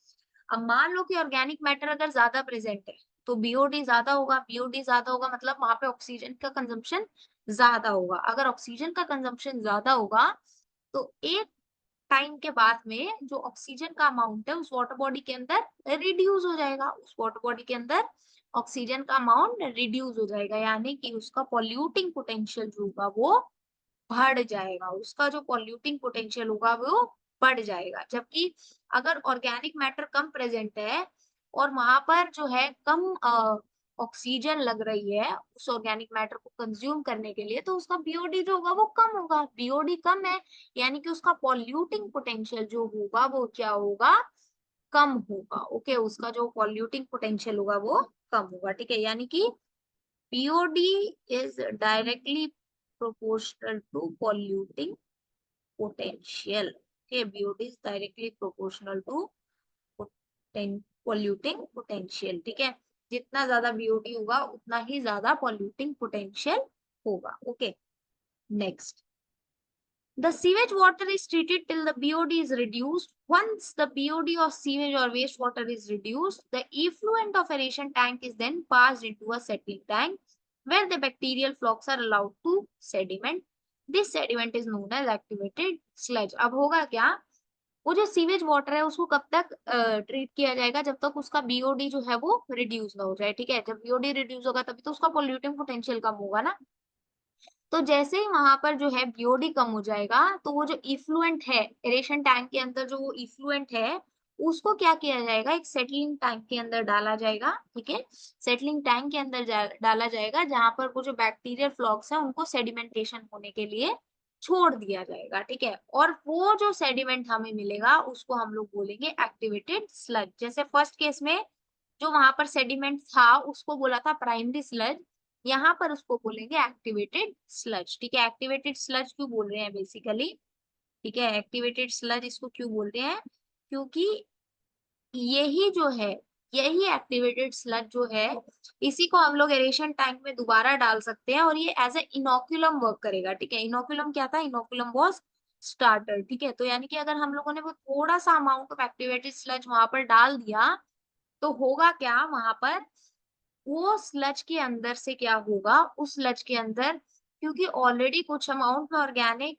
अब मान लो कि ऑर्गेनिक मैटर अगर ज्यादा प्रेजेंट है तो बीओडी ज्यादा होगा, बीओडी ज्यादा होगा मतलब वहां पे ऑक्सीजन का कंजम्पशन ज्यादा होगा। अगर ऑक्सीजन का कंजम्पशन ज्यादा होगा तो एक टाइम के बाद में जो ऑक्सीजन का अमाउंट है उस वाटर बॉडी के अंदर रिड्यूस हो जाएगा, उस वाटर बॉडी के अंदर ऑक्सीजन का अमाउंट रिड्यूस हो जाएगा, यानी कि उसका पॉल्यूटिंग पोटेंशियल जो होगा वो बढ़ जाएगा, उसका जो पॉल्यूटिंग पोटेंशियल होगा वो बढ़ जाएगा। जबकि अगर ऑर्गेनिक मैटर कम प्रेजेंट है और वहां पर जो है कम ऑक्सीजन लग रही है उस ऑर्गेनिक मैटर को कंज्यूम करने के लिए, तो उसका बीओडी जो होगा वो कम होगा। बीओडी कम है यानी कि उसका पॉल्यूटिंग पोटेंशियल जो होगा वो क्या होगा, कम होगा। ओके, उसका जो पॉल्यूटिंग पोटेंशियल होगा वो कम होगा, ठीक है। यानी कि BOD is directly proportional to polluting potential. Okay, BOD is directly proportional to polluting potential. ठीक है, जितना ज्यादा BOD होगा उतना ही ज्यादा polluting potential होगा। Okay, next, the sewage water is treated till the BOD is reduced. Once the BOD of sewage or wastewater is reduced, the effluent of aeration tank is then passed into a settling tank where the bacterial flocks are allowed to sediment. This sediment is known as activated sludge. अब होगा क्या, वो जो sewage water है उसको कब तक treat किया जाएगा, जब तक उसका बीओडी जो है वो रिड्यूस ना हो जाए, ठीक है। जब बीओडी रिड्यूस होगा तभी तो उसका पॉल्यूटिंग पोटेंशियल कम होगा ना। तो जैसे ही वहां पर जो है बीओडी कम हो जाएगा तो वो जो इफ्लुएंट है एरेशन टैंक के अंदर, जो वो इफ्लुएंट है उसको क्या किया जाएगा, एक सेटलिंग टैंक के अंदर डाला जाएगा, ठीक है। सेटलिंग टैंक के अंदर डाला जाएगा जहां पर वो जो बैक्टीरियल फ्लॉक्स है उनको सेडिमेंटेशन होने के लिए छोड़ दिया जाएगा, ठीक है। और वो जो सेडिमेंट हमें मिलेगा उसको हम लोग बोलेंगे एक्टिवेटेड स्लज। जैसे फर्स्ट केस में जो वहां पर सेडिमेंट था उसको बोला था प्राइमरी स्लज, यहाँ पर उसको बोलेंगे एक्टिवेटेड स्लज, ठीक है। एक्टिवेटेड स्लज क्यों बोल रहे हैं बेसिकली, ठीक है, एक्टिवेटेड स्लज इसको क्यों बोल रहे हैं, क्योंकि यही जो है, यही एक्टिवेटेड स्लज जो है इसी को हम लोग एरेशन टैंक में दोबारा डाल सकते हैं और ये एज ए इनोकुलम वर्क करेगा, ठीक है। इनोकुलम क्या था, इनोकुलम वाज स्टार्टर, ठीक है। तो यानी कि अगर हम लोगों ने वो थोड़ा सा अमाउंट ऑफ एक्टिवेटेड स्लज वहां पर डाल दिया तो होगा क्या, वहां पर वो स्लज के अंदर से क्या होगा, उस स्लज के अंदर क्योंकि ऑलरेडी कुछ अमाउंट में ऑर्गेनिक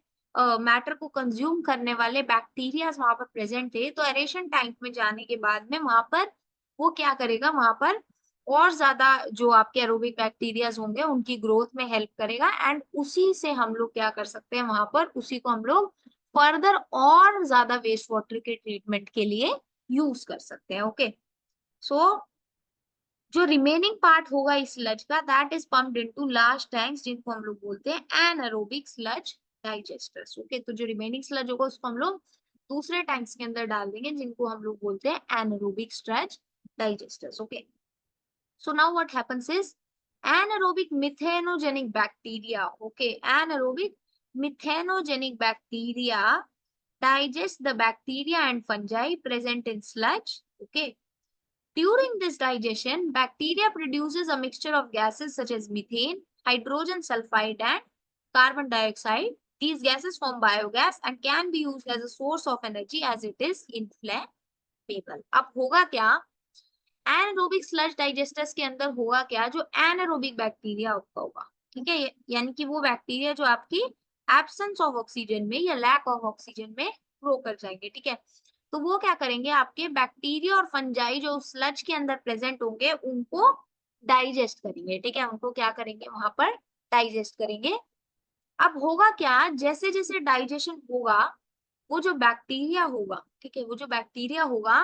मैटर को कंज्यूम करने वाले बैक्टीरिया वहां पर प्रेजेंट थे, तो एरेशन टैंक में जाने के बाद में वहां पर वो क्या करेगा, वहां पर और ज्यादा जो आपके एरोबिक बैक्टीरियाज होंगे उनकी ग्रोथ में हेल्प करेगा एंड उसी से हम लोग क्या कर सकते हैं, वहां पर उसी को हम लोग फर्दर और ज्यादा वेस्ट वाटर के ट्रीटमेंट के लिए यूज कर सकते हैं। ओके, सो जो रिमेनिंग पार्ट होगा इस स्लज का that is pumped into large tanks जिनको हम लोग बोलते हैं एनारोबिक स्लज डाइजेस्टर्स। ओके, तो जो रिमेनिंग स्लज होगा उसको हम लोग दूसरे टैंक्स के अंदर डाल देंगे जिनको हम लोग बोलते हैं anaerobic sludge digesters. Okay, so now what happens is anaerobic methanogenic bacteria, okay, anaerobic methanogenic bacteria digest the bacteria and fungi present in sludge. Okay, during this digestion, bacteria produces a mixture of gases such as methane, hydrogen sulfide, and carbon dioxide. These gases form biogas and can be used as a source of energy as it is inflammable. अब होगा क्या, anaerobic sludge digesters के अंदर होगा क्या, जो anaerobic bacteria आपका होगा, ठीक है, यानी कि वो बैक्टीरिया जो आपकी एब्सेंस ऑफ ऑक्सीजन में या लैक ऑफ ऑक्सीजन में ग्रो कर जाएंगे, ठीक है। तो वो क्या करेंगे, आपके बैक्टीरिया और फंजाई जो स्लज के अंदर प्रेजेंट होंगे उनको डाइजेस्ट करेंगे, ठीक है, उनको क्या करेंगे वहां पर डाइजेस्ट करेंगे। अब होगा क्या, जैसे जैसे डाइजेशन होगा वो जो बैक्टीरिया होगा, ठीक है, वो जो बैक्टीरिया होगा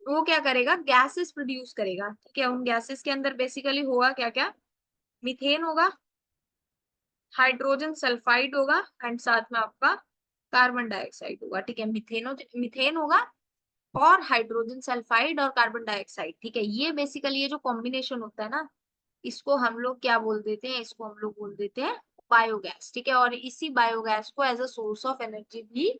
वो क्या करेगा, गैसेस प्रोड्यूस करेगा, ठीक है। उन गैसेस के अंदर बेसिकली होगा क्या क्या, मीथेन होगा, हाइड्रोजन सल्फाइड होगा एंड साथ में आपका कार्बन डाइऑक्साइड होगा, ठीक है। मीथेन होगा और हाइड्रोजन सल्फाइड और कार्बन डाइऑक्साइड, ठीक है। ये बेसिकली ये जो कॉम्बिनेशन होता है ना, इसको हम लोग क्या बोल देते हैं, इसको हम लोग बोल देते हैं बायोगैस, ठीक है। और इसी बायोगैस को as a source of energy भी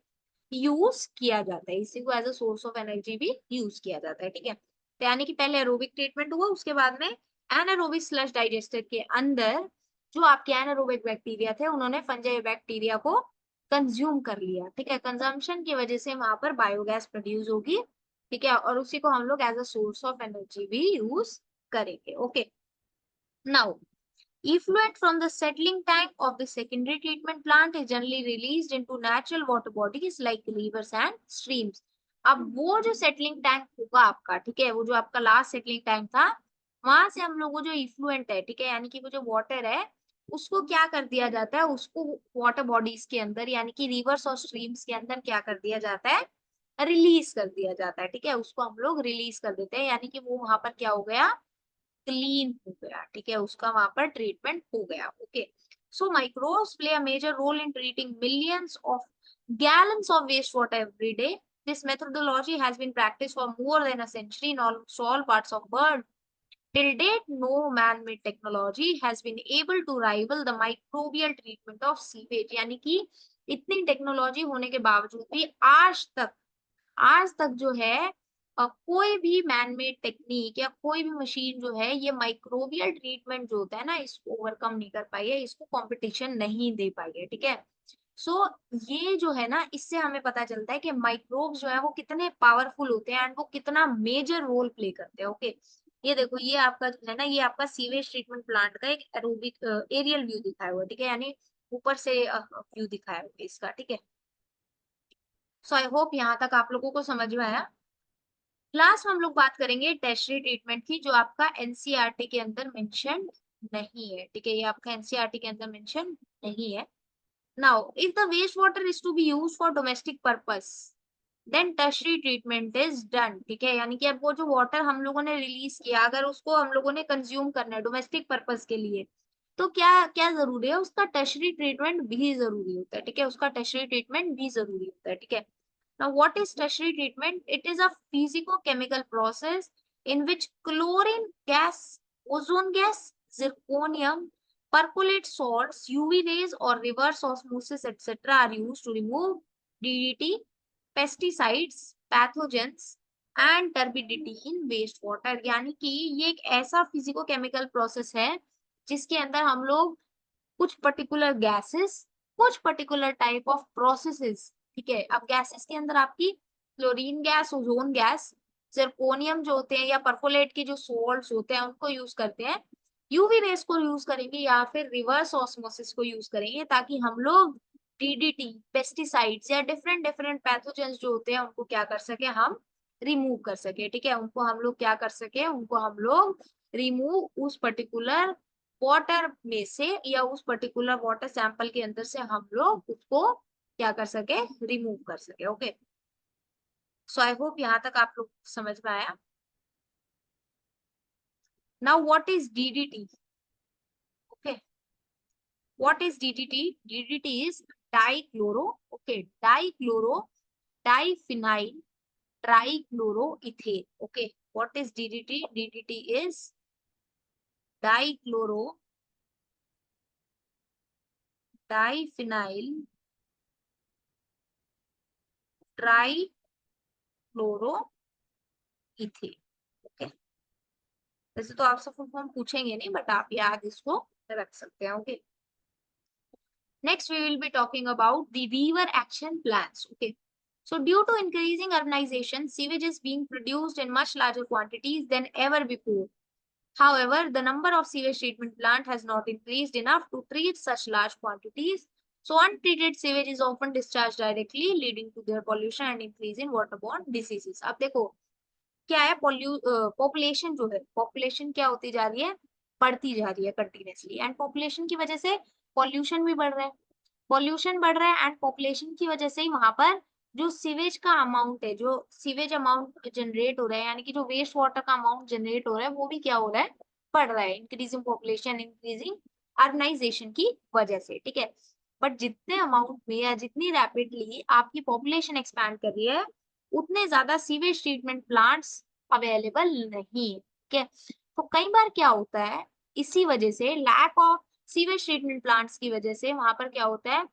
यूज किया जाता है, इसी को as a source of energy भी यूज किया जाता है, ठीक है। तो यानी कि पहले एरोबिक ट्रीटमेंट हुआ, उसके बाद में एनारोबिक स्लश डाइजेस्टर के अंदर जो आपके एनारोबिक बैक्टीरिया थे उन्होंने फंजाई बैक्टीरिया को कंज्यूम कर लिया, ठीक है। कंजम्पशन की वजह से वहां पर बायोगैस प्रोड्यूस होगी, ठीक है। और उसी को हम लोग as a source of energy भी यूज करेंगे, okay. Now effluent from the settling tank of the secondary treatment plant is generally released into natural water bodies like rivers and streams. अब वो जो सेटलिंग टैंक होगा आपका, ठीक है, वो जो आपका लास्ट सेटलिंग टैंक था, वहां से हम लोग वो जो इफ्लुएंट है, ठीक है, यानी कि वो जो वाटर है, उसको क्या कर दिया जाता है, उसको वाटर बॉडीज के अंदर यानी कि रिवर्स और स्ट्रीम्स के अंदर क्या कर दिया जाता है, रिलीज कर दिया जाता है, ठीक है। उसको हम लोग रिलीज कर देते हैं, यानी कि वो वहां पर क्या हो गया, क्लीन हो गया, ठीक है, उसका वहां पर ट्रीटमेंट हो गया, okay. So microbes play a major role in treating millions of gallons of wastewater every day. This methodology has been practiced for more than a century in almost all parts of the world. Till date, no man-made technology has been able to rival the microbial treatment of sewage. यानी कि इतनी technology होने के बावजूद भी आज तक जो है कोई भी मैनमेड टेक्निक या कोई भी मशीन जो है ये माइक्रोबियल ट्रीटमेंट जो होता है ना, इसको ओवरकम नहीं कर पाई है, इसको कंपटीशन नहीं दे पाई है, ठीक है। सो ये जो है ना, इससे हमें पता चलता है कि माइक्रोब्स जो है वो कितने पावरफुल होते हैं एंड वो कितना मेजर रोल प्ले करते हैं, ओके। ये देखो, ये आपका जो है ना, ये आपका सीवेज ट्रीटमेंट प्लांट का एक एरोबिक एरियल व्यू दिखाया हुआ है, ठीक है, यानी ऊपर से व्यू दिखाया हुआ है इसका, ठीक है। सो आई होप यहाँ तक आप लोगों को समझ में आया। लास्ट में हम लोग बात करेंगे टेरशरी ट्रीटमेंट की, जो आपका एनसीईआरटी के अंदर मेंशन नहीं है, ठीक है, ये आपका एनसीईआरटी के अंदर मेंशन नहीं है। Now if the waste water is to be use for domestic purpose, then tertiary treatment is done, ठीक है। यानी कि अब वो जो वाटर हम लोगों ने रिलीज किया, अगर उसको हम लोगों ने कंज्यूम करना है डोमेस्टिक पर्पस के लिए, तो क्या क्या जरूरी है, उसका टर्शरी ट्रीटमेंट भी जरूरी होता है, ठीक है, उसका टर्शरी ट्रीटमेंट भी जरूरी होता है, ठीक है। Now, what is tertiary treatment? It is a physico-chemical process in which chlorine gas, ozone gas, zirconium, percolate salts, UV rays, or reverse osmosis, etc. are used to remove DDT, pesticides, pathogens, and turbidity in wastewater. यानी कि ये एक ऐसा physico-chemical process है जिसके अंदर हम लोग कुछ पर्टिकुलर गैसेस, कुछ पर्टिकुलर टाइप ऑफ प्रोसेसेस, ठीक है। अब गैसेस के अंदर आपकी chlorine gas, ozone gas, zirconium जो होते हैं या परफोलेट के जो सोल्ट्स होते हैं उनको यूज करते हैं, यूवी रेस को यूज करेंगे या फिर रिवर्स ऑस्मोसिस को यूज करेंगे, ताकि हम लोग डीडीटी, पेस्टिसाइड्स या डिफरेंट डिफरेंट पैथोजेंस जो होते हैं उनको क्या कर सके, हम रिमूव कर सके, ठीक है। उनको हम लोग क्या कर सके, उनको हम लोग रिमूव उस पर्टिकुलर वाटर में से या उस पर्टिकुलर वाटर सैंपल के अंदर से हम लोग उसको क्या कर सके, रिमूव कर सके, ओके। सो आई होप यहाँ तक आप लोग समझ में आया। Now what is DDT, okay, what is DDT? DDT is dichloro, okay, dichloro diphenyl trichloroethane, okay. What is DDT? DDT is dichloro diphenyl trichloroethane, okay. वैसे तो आपसे फुल फॉर्म पूछेंगे नहीं, बट आप याद इसको रख सकते हैं, okay. Next we will be talking about the river action plans, okay. So due to increasing urbanization, sewage is being produced in much larger quantities than ever before. However, the number of sewage treatment plant has not increased enough to treat such large quantities. So untreated sewage is often discharged directly, leading to their pollution and increase in waterborne diseases. अब देखो क्या है, population जो है, population क्या होती जा रही है, बढ़ती जा रही है कंटिन्यूसली, एंड पॉपुलेशन की वजह से पॉल्यूशन भी बढ़ रहा है, पॉल्यूशन बढ़ रहा है एंड पॉपुलेशन की वजह से ही वहां पर जो सीवेज का अमाउंट है, जो सीवेज अमाउंट जनरेट हो रहा है, यानी कि जो वेस्ट वाटर का अमाउंट जनरेट हो रहा है वो भी क्या हो रहा है, बढ़ रहा है, इंक्रीजिंग पॉपुलेशन, इंक्रीजिंग अर्बनाइजेशन की वजह से, ठीक है। बट जितने अमाउंट में या जितनी रैपिडली आपकी पॉपुलेशन एक्सपैंड कर रही है, उतने ज्यादा सीवेज ट्रीटमेंट प्लांट्स अवेलेबल नहीं है, ठीक है। तो कई बार क्या होता है, इसी वजह से lack of sewage treatment plants की वजह से वहां पर क्या होता है,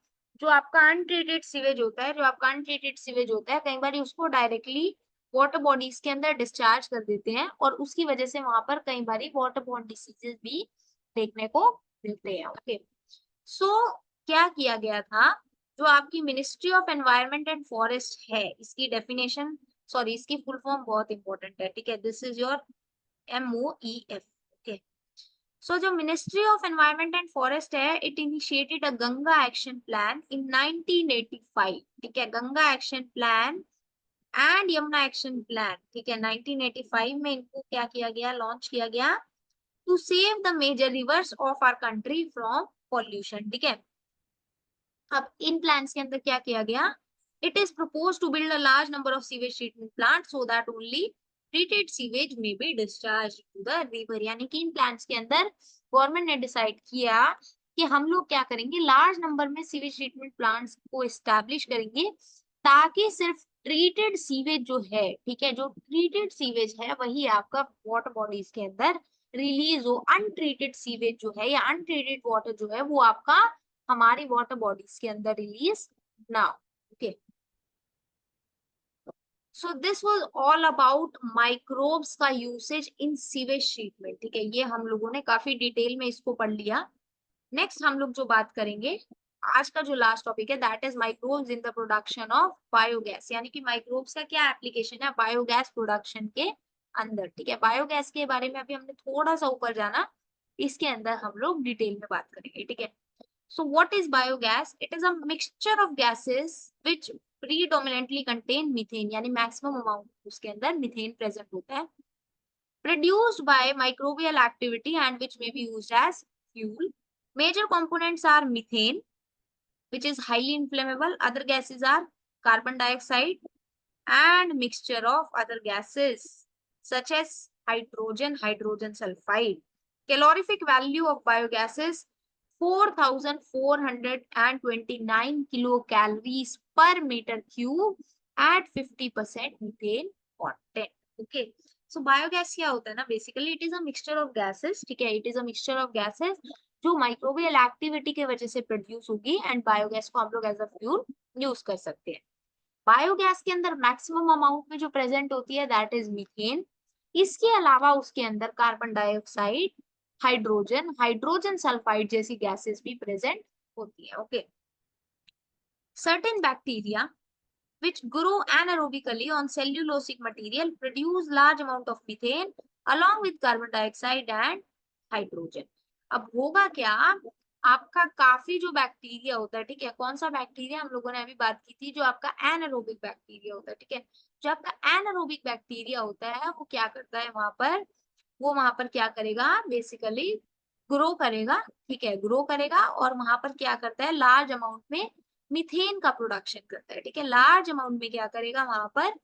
जो आपका अनट्रीटेड सीवेज होता है, कई बार उसको डायरेक्टली वाटर बॉडीज के अंदर डिस्चार्ज कर देते हैं और उसकी वजह से वहां पर कई बार वाटर बॉर्न डिसीजेस भी देखने को मिलते हैं। ओके, सो क्या किया गया था, जो आपकी ministry of environment and forest है, इसकी डेफिनेशन, सॉरी इसकी फुल फॉर्म बहुत इंपॉर्टेंट है, ठीक है। This is your MOEF। Okay, so जो ministry of environment and forest है, it initiated a Ganga action plan in 1985, ठीक है। Ganga action plan and Yamuna action plan, ठीक है, 1985 में इनको क्या किया गया, लॉन्च किया गया, to save the major rivers of our country from pollution, ठीक है। अब इन प्लान्स के अंदर क्या किया गया, it is propose to build a large number of sewage treatment plant so that only treated sewage may be discharge to the river, यानी कि इन प्लान्स के अंदर गवर्नमेंट ने डिसाइड किया कि हम लोग क्या करेंगे, लार्ज नंबर में सीवेज ट्रीटमेंट प्लांट्स को एस्टैब्लिश करेंगे, ताकि सिर्फ ट्रीटेड सीवेज जो है, ठीक है, जो ट्रीटेड सीवेज है वही आपका वाटर बॉडीज के अंदर रिलीज हो, अनट्रीटेड सीवेज जो है या अनट्रीटेड वाटर जो है वो आपका हमारी वाटर बॉडीज के अंदर रिलीज ना। Okay, so this was all about microbes का यूसेज इन सीवेज ट्रीटमेंट, ठीक है। ये हम लोगों ने काफी डिटेल में इसको पढ़ लिया। नेक्स्ट हम लोग जो बात करेंगे, आज का जो लास्ट टॉपिक है, that is microbes in the production of biogas, यानी कि माइक्रोब्स का क्या एप्लीकेशन है बायोगैस प्रोडक्शन के अंदर, ठीक है। बायोगैस के बारे में अभी हमने थोड़ा सा ऊपर जाना, इसके अंदर हम लोग डिटेल में बात करेंगे, ठीक है। So what is biogas? It is a mixture of gases which predominantly contain methane, यानी maximum amount उसके अंदर methane present होता है, produced by microbial activity and which may be used as fuel. Major components are methane, which is highly inflammable. Other gases are carbon dioxide and mixture of other gases such as hydrogen sulfide. Calorific value of biogas is 4,429 kilocalories per meter cube at 50% methane content. Okay, so biogas क्या होता है ना, basically it is a mixture of gases, ठीक है, it is a mixture of gases जो microbial activity की वजह से प्रोड्यूस होगी एंड बायोगैस को हम लोग एज अ फ्यूल यूज कर सकते हैं। बायोगैस के अंदर मैक्सिमम अमाउंट में जो प्रेजेंट होती है दैट इज मीथेन। इसके अलावा उसके अंदर कार्बन डाइऑक्साइड, हाइड्रोजन सल्फाइड जैसी गैसेस भी प्रेजेंट होती है। Okay, certain bacteria which grow anaerobically on cellulosic material produce large amount of methane along with carbon dioxide and hydrogen। अब होगा क्या, आपका काफी जो बैक्टीरिया होता है, ठीक है, कौन सा बैक्टीरिया हम लोगों ने अभी बात की थी, जो आपका एनारोबिक बैक्टीरिया होता है, ठीक है। जो आपका एनारोबिक बैक्टीरिया होता है वो क्या करता है वहां पर, वो वहां पर क्या करेगा, बेसिकली ग्रो करेगा, ठीक है, ग्रो करेगा और वहां पर क्या करता है, लार्ज अमाउंट में मीथेन का प्रोडक्शन करता है, ठीक है। लार्ज अमाउंट में क्या करेगा वहां पर,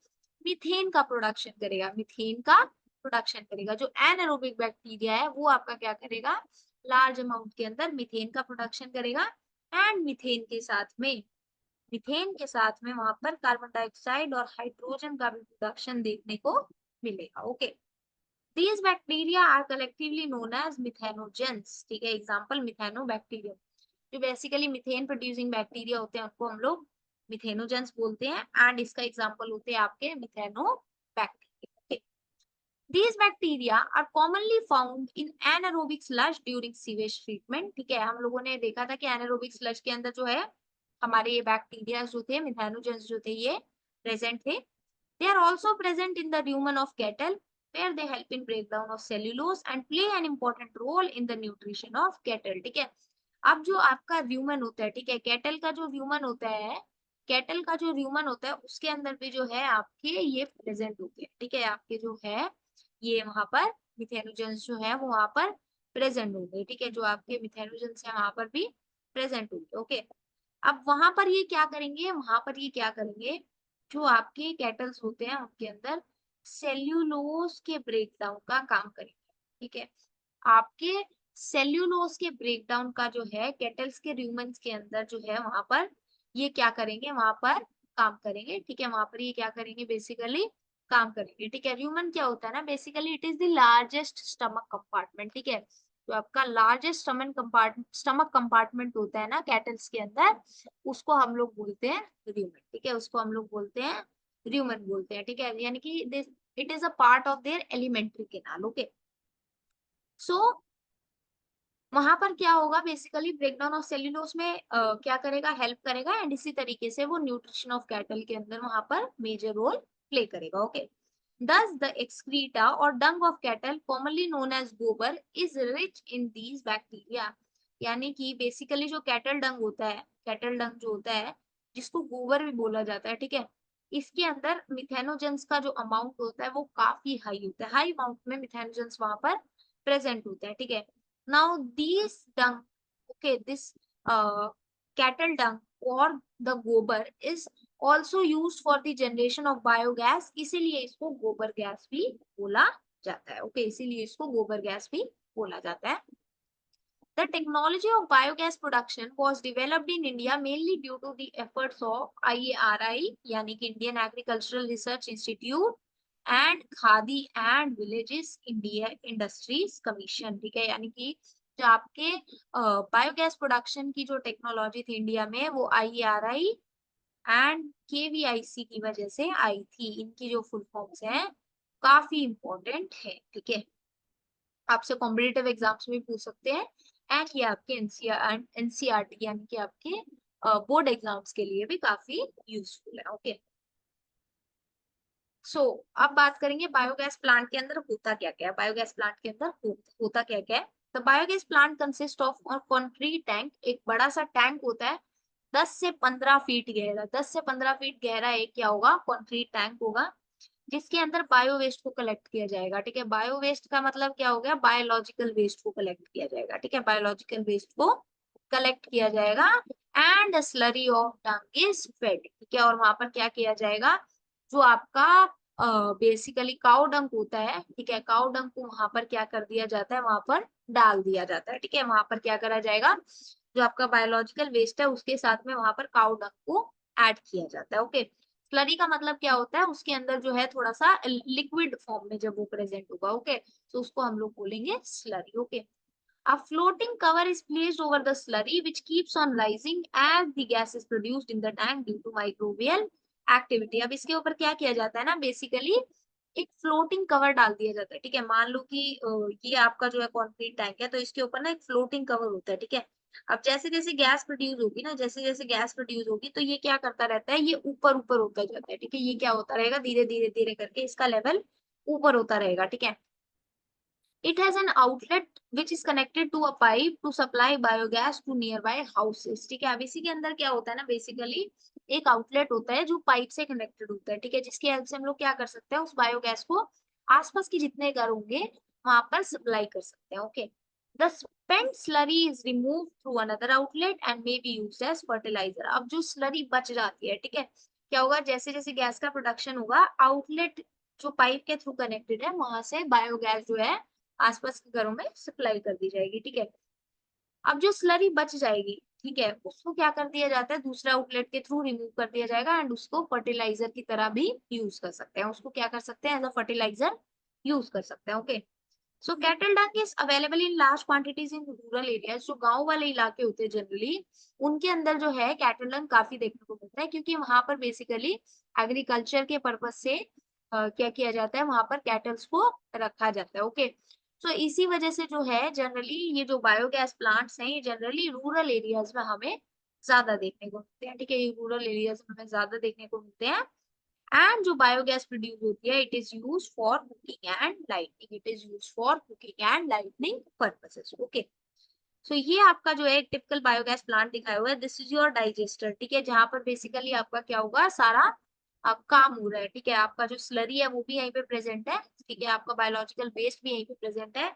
मीथेन का प्रोडक्शन करेगा, मीथेन का प्रोडक्शन करेगा। जो एनारोबिक बैक्टीरिया है वो आपका क्या करेगा, लार्ज अमाउंट के अंदर मीथेन का प्रोडक्शन करेगा एंड मीथेन के साथ में वहां पर कार्बन डाइऑक्साइड और हाइड्रोजन का भी प्रोडक्शन देखने को मिलेगा। Okay, these bacteria are collectively known as methanogens, ठीक है। एग्जांपल मिथेनोबैक्टीरियम, जो बेसिकली मीथेन प्रोड्यूसिंग बैक्टीरिया होते हैं उनको हम लोग मिथेनोजेंस बोलते हैं एंड इसका एग्जांपल होते हैं आपके मिथेनोबैक्टीरिया। These bacteria are commonly found in anaerobic sludge during sewage treatment, ठीक है। हम लोगों ने देखा था कि anaerobic sludge के अंदर जो है हमारे ये बैक्टीरिया जो थे, मिथेनोजेंस जो थे, ये प्रेजेंट थे। They are also present in the rumen of cattle, where they help in breakdown of cellulose and play an important role in the nutrition of cattle, ठीक है। अब जो आपका र्यूमन होता है, ठीक है, कैटल का जो र्यूमन होता है, कैटल का जो र्यूमन होता है उसके अंदर भी जो है आपके ये प्रेजेंट होते हैं, ठीक है। आपके जो है ये वहां पर मिथेनोजेंस जो है वो वहां पर प्रेजेंट होंगे, ठीक है। जो आपके मिथेनोजेंस है वहां पर भी प्रेजेंट होंगे। ओके, अब वहां पर ये क्या करेंगे, वहां पर ये क्या करेंगे, जो आपके कैटल्स होते हैं उनके अंदर सेल्यूलोज के ब्रेकडाउन का काम करेंगे, ठीक है। आपके सेल्यूलोज के ब्रेकडाउन का जो है केटल्स के रूमेंस के अंदर जो है वहां पर ये क्या करेंगे, वहां पर काम करेंगे, ठीक है। वहां पर ये क्या करेंगे, बेसिकली काम करेंगे, ठीक है। रूमन क्या होता है ना, basically it is the largest stomach compartment, ठीक है। तो आपका लार्जेस्ट स्टमक कंपार्टमेंट होता है ना कैटल्स के अंदर, उसको हम लोग बोलते हैं रूमन, ठीक है। उसको हम लोग बोलते हैं रूमन बोलते हैं, ठीक है। यानी कि this it is a part of their alimentary canal, okay. So वहां पर क्या होगा, बेसिकली ब्रेकडाउन ऑफ सेल्यूलोज में क्या करेगा, हेल्प करेगा, एंड इसी तरीके से वो न्यूट्रिशन ऑफ कैटल के अंदर वहां पर मेजर रोल प्ले करेगा, okay. Thus, the excreta or dung of cattle, commonly known as गोबर, is rich in these bacteria. यानी कि बेसिकली जो कैटल डंग होता है, कैटल डंग जो होता है, जिसको गोबर भी बोला जाता है, ठीक है, इसके अंदर मिथेनोजेंस का जो अमाउंट होता है वो काफी हाई होता है, हाई अमाउंट में मिथेनोजेंस वहां पर प्रेजेंट होता है, ठीक है। Now this dung, okay, this cattle dung or the गोबर is also used for the generation of biogas, इसीलिए इसको गोबर गैस भी बोला जाता है, ओके, इसीलिए इसको गोबर गैस भी बोला जाता है। The technology of biogas production was developed in India mainly due to the efforts of IARI, यानी कि Indian Agricultural Research Institute and khadi and villages India industries commission, ठीक है। यानी कि जो आपके बायोगैस प्रोडक्शन की जो टेक्नोलॉजी थी इंडिया में, वो IARI एंड KVIC की वजह से आई थी। इनकी जो फुल फॉर्म्स हैं काफी इंपॉर्टेंट है, ठीक है, आपसे कॉम्पिटिटिव एग्जाम्स में पूछ सकते हैं, एंड ये आपके एनसीईआरटी यानी कि आपके बोर्ड एग्जाम्स के लिए भी काफी यूजफुल है, ओके। सो अब बात करेंगे बायोगैस प्लांट के अंदर होता क्या क्या है, बायोगैस प्लांट के अंदर होता क्या क्या है। तो biogas plant consist of concrete tank, एक बड़ा सा टैंक होता है 10 से 15 फीट गहरा, 10 से 15 फीट गहरा एक क्या होगा, कंक्रीट टैंक होगा, जिसके अंदर बायो वेस्ट को कलेक्ट किया जाएगा, ठीक है। बायो वेस्ट का मतलब क्या हो गया, बायोलॉजिकल वेस्ट को कलेक्ट किया जाएगा, ठीक है, बायोलॉजिकल वेस्ट को कलेक्ट किया जाएगा, and slurry of Dang is fed, ठीक है। और वहां पर क्या किया जाएगा, जो आपका बेसिकली काउ डंग होता है, ठीक है, काउ डंग को वहां पर क्या कर दिया जाता है, वहां पर डाल दिया जाता है, ठीक है। वहां पर क्या करा जाएगा, जो आपका बायोलॉजिकल वेस्ट है उसके साथ में वहां पर काउ डंग को ऐड किया जाता है, ओके। स्लरी का मतलब क्या होता है, उसके अंदर जो है थोड़ा सा लिक्विड फॉर्म में जब वो प्रेजेंट होगा, ओके, तो उसको हम लोग बोलेंगे slurry, okay. A floating cover is placed over the slurry which keeps on rising as the gas is produced in the tank due to microbial activity. अब इसके ऊपर क्या किया जाता है ना, बेसिकली एक फ्लोटिंग कवर डाल दिया जाता है, ठीक है। मान लो कि ये आपका जो है कॉन्क्रीट टैंक है, तो इसके ऊपर ना एक फ्लोटिंग कवर होता है, ठीक है। अब जैसे जैसे गैस प्रोड्यूस होगी ना, जैसे जैसे गैस प्रोड्यूस होगी, तो ये क्या करता रहता है, ये ऊपर ऊपर होता जाता है, ठीक है। ये क्या होता रहेगा, धीरे धीरे धीरे करके इसका लेवल ऊपर होता रहेगा, ठीक है। It has an outlet which is connected to a pipe to supply biogas to nearby houses, ठीक है। अब इसी के अंदर क्या होता है ना, बेसिकली एक आउटलेट होता है जो पाइप से कनेक्टेड होता है, ठीक है, जिसकी हेल्प से हम लोग क्या कर सकते हैं, उस बायोगैस को आसपास के जितने घर होंगे वहां पर सप्लाई कर सकते हैं, okay. The spent slurry is removed through another outlet and may be used as fertilizer. अब जो स्लरी बच जाती है, ठीक है, क्या होगा, जैसे जैसे गैस का प्रोडक्शन होगा, आउटलेट जो पाइप के थ्रू कनेक्टेड है वहां से बायोगैस जो है आसपास के घरों में सप्लाई कर दी जाएगी, ठीक है। अब जो स्लरी बच जाएगी, ठीक है, उसको क्या कर दिया जाता है, दूसरे आउटलेट के थ्रू रिमूव कर दिया जाएगा, एंड उसको फर्टिलाइजर की तरह भी यूज कर सकते हैं, उसको क्या कर सकते हैं, एज अ फर्टिलाइजर यूज कर सकते हैं, okay. So cattle Dang is available in large quantities in rural areas, जो गांव वाले इलाके होते हैं जनरली, उनके अंदर जो है कैटल डंग काफी देखने को मिलता है, क्योंकि वहां पर बेसिकली एग्रीकल्चर के पर्पज से क्या किया जाता है, वहां पर कैटल्स को रखा जाता है, ओके। सो इसी वजह से जो है जनरली ये जो बायोगैस प्लांट्स हैं, ये जनरली रूरल एरियाज में हमें ज्यादा देखने को मिलते हैं, ठीक है, ये रूरल एरियाज में हमें ज्यादा देखने को मिलते हैं। एंड जो बायोगैस प्रोड्यूस होती है, it is use for cooking and lightning, it is use for cooking and lightning purposes, okay. So ये आपका जो है एक टिपिकल बायोगैस प्लांट दिखाया हुआ है, दिस इज योर डाइजेस्टर, ठीक है, जहां पर बेसिकली आपका क्या होगा, सारा काम हो रहा है, ठीक है। आपका जो स्लरी है वो भी यहीं पे प्रेजेंट है, ठीक है, आपका बायोलॉजिकल वेस्ट भी यहीं पे प्रेजेंट है।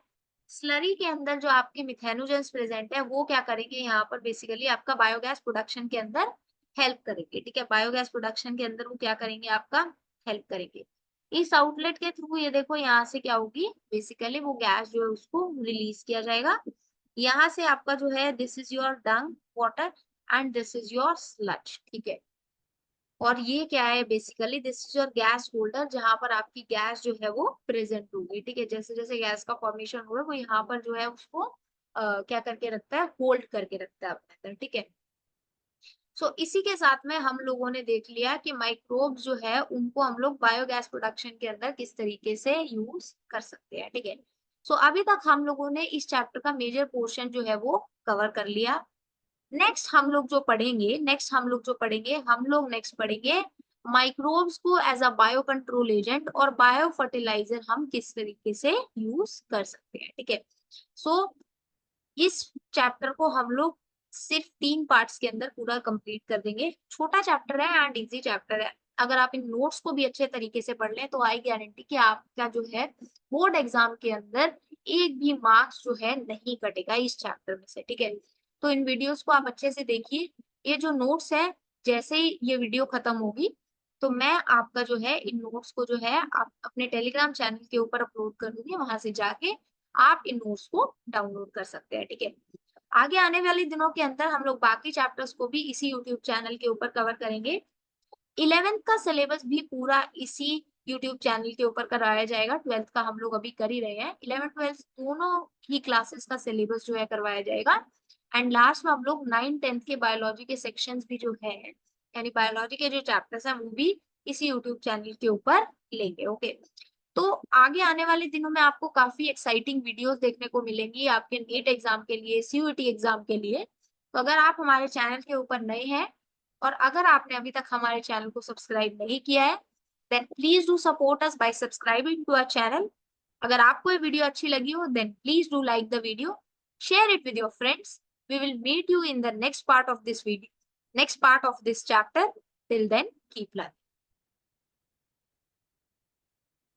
स्लरी के अंदर जो आपके मिथेनोजेंस प्रेजेंट है वो क्या करेंगे, यहाँ पर बेसिकली आपका बायोगैस प्रोडक्शन के अंदर हेल्प करेंगे, ठीक है, बायोगैस प्रोडक्शन के अंदर वो क्या करेंगे, आपका हेल्प करेंगे। इस आउटलेट के थ्रू ये देखो यहाँ से क्या होगी, बेसिकली वो गैस जो है उसको रिलीज किया जाएगा, यहाँ से आपका जो है this is your dung water and this is your sludge, ठीक है। और ये क्या है basically, this is your gas holder, जहां पर आपकी गैस जो है वो प्रेजेंट होगी, ठीक है। जैसे जैसे गैस का फॉर्मेशन होगा वो यहाँ पर जो है उसको क्या करके रखता है, होल्ड करके रखता है अपने अंदर, ठीक है। सो इसी के साथ में हम लोगों ने देख लिया कि माइक्रोब्स जो है उनको हम लोग बायोगैस प्रोडक्शन के अंदर किस तरीके से यूज कर सकते हैं, ठीक है। सो अभी तक हम लोगों ने इस चैप्टर का मेजर पोर्शन जो है वो कवर कर लिया। हम लोग नेक्स्ट पढ़ेंगे माइक्रोब्स को as a biocontrol agent और बायो फर्टिलाइजर हम किस तरीके से यूज कर सकते हैं, ठीक है। सो इस चैप्टर को हम लोग सिर्फ 3 पार्ट्स के अंदर पूरा कंप्लीट कर देंगे। छोटा चैप्टर है एंड इजी चैप्टर है। अगर आप इन नोट्स को भी अच्छे तरीके से पढ़ लें तो आई गारंटी कि आपका जो है बोर्ड एग्जाम के अंदर एक भी मार्क्स जो है नहीं कटेगा इस चैप्टर में से, ठीक है। तो इन वीडियोस को आप अच्छे से देखिए। ये जो नोट्स है, जैसे ही ये वीडियो खत्म होगी तो मैं आपका जो है इन नोट्स को जो है आप अपने टेलीग्राम चैनल के ऊपर अपलोड कर दूंगी। वहां से जाके आप इन नोट्स को डाउनलोड कर सकते हैं, ठीक है। आगे आने वाले दिनों के अंदर हम लोग बाकी चैप्टर्स को भी इसी यूट्यूब चैनल के ऊपर कवर करेंगे। 11th का सिलेबस भी पूरा इसी यूट्यूब चैनल के ऊपर कराया जाएगा। 12th का हम लोग अभी कर ही रहे हैं। 11th 12th दोनों ही क्लासेस का सिलेबस जो है करवाया जाएगा। एंड लास्ट में हम लोग 9 10th के बायोलॉजी के सेक्शंस भी जो है, यानी बायोलॉजी के जो चैप्टर्स हैं वो भी इसी यूट्यूब चैनल के ऊपर लेंगे, ओके। तो आगे आने वाले दिनों में आपको काफी एक्साइटिंग वीडियोस देखने को मिलेंगी आपके नीट एग्जाम के लिए, सीयूईटी एग्जाम के लिए। तो अगर आप हमारे चैनल के ऊपर नए हैं और अगर आपने अभी तक हमारे चैनल को सब्सक्राइब नहीं किया है, then please do support us by subscribing to our channel. अगर आपको ये वीडियो अच्छी लगी हो then please do like the video, share it with your friends. We will meet you in the next part of this video, next part of this chapter. Till then, keep learning.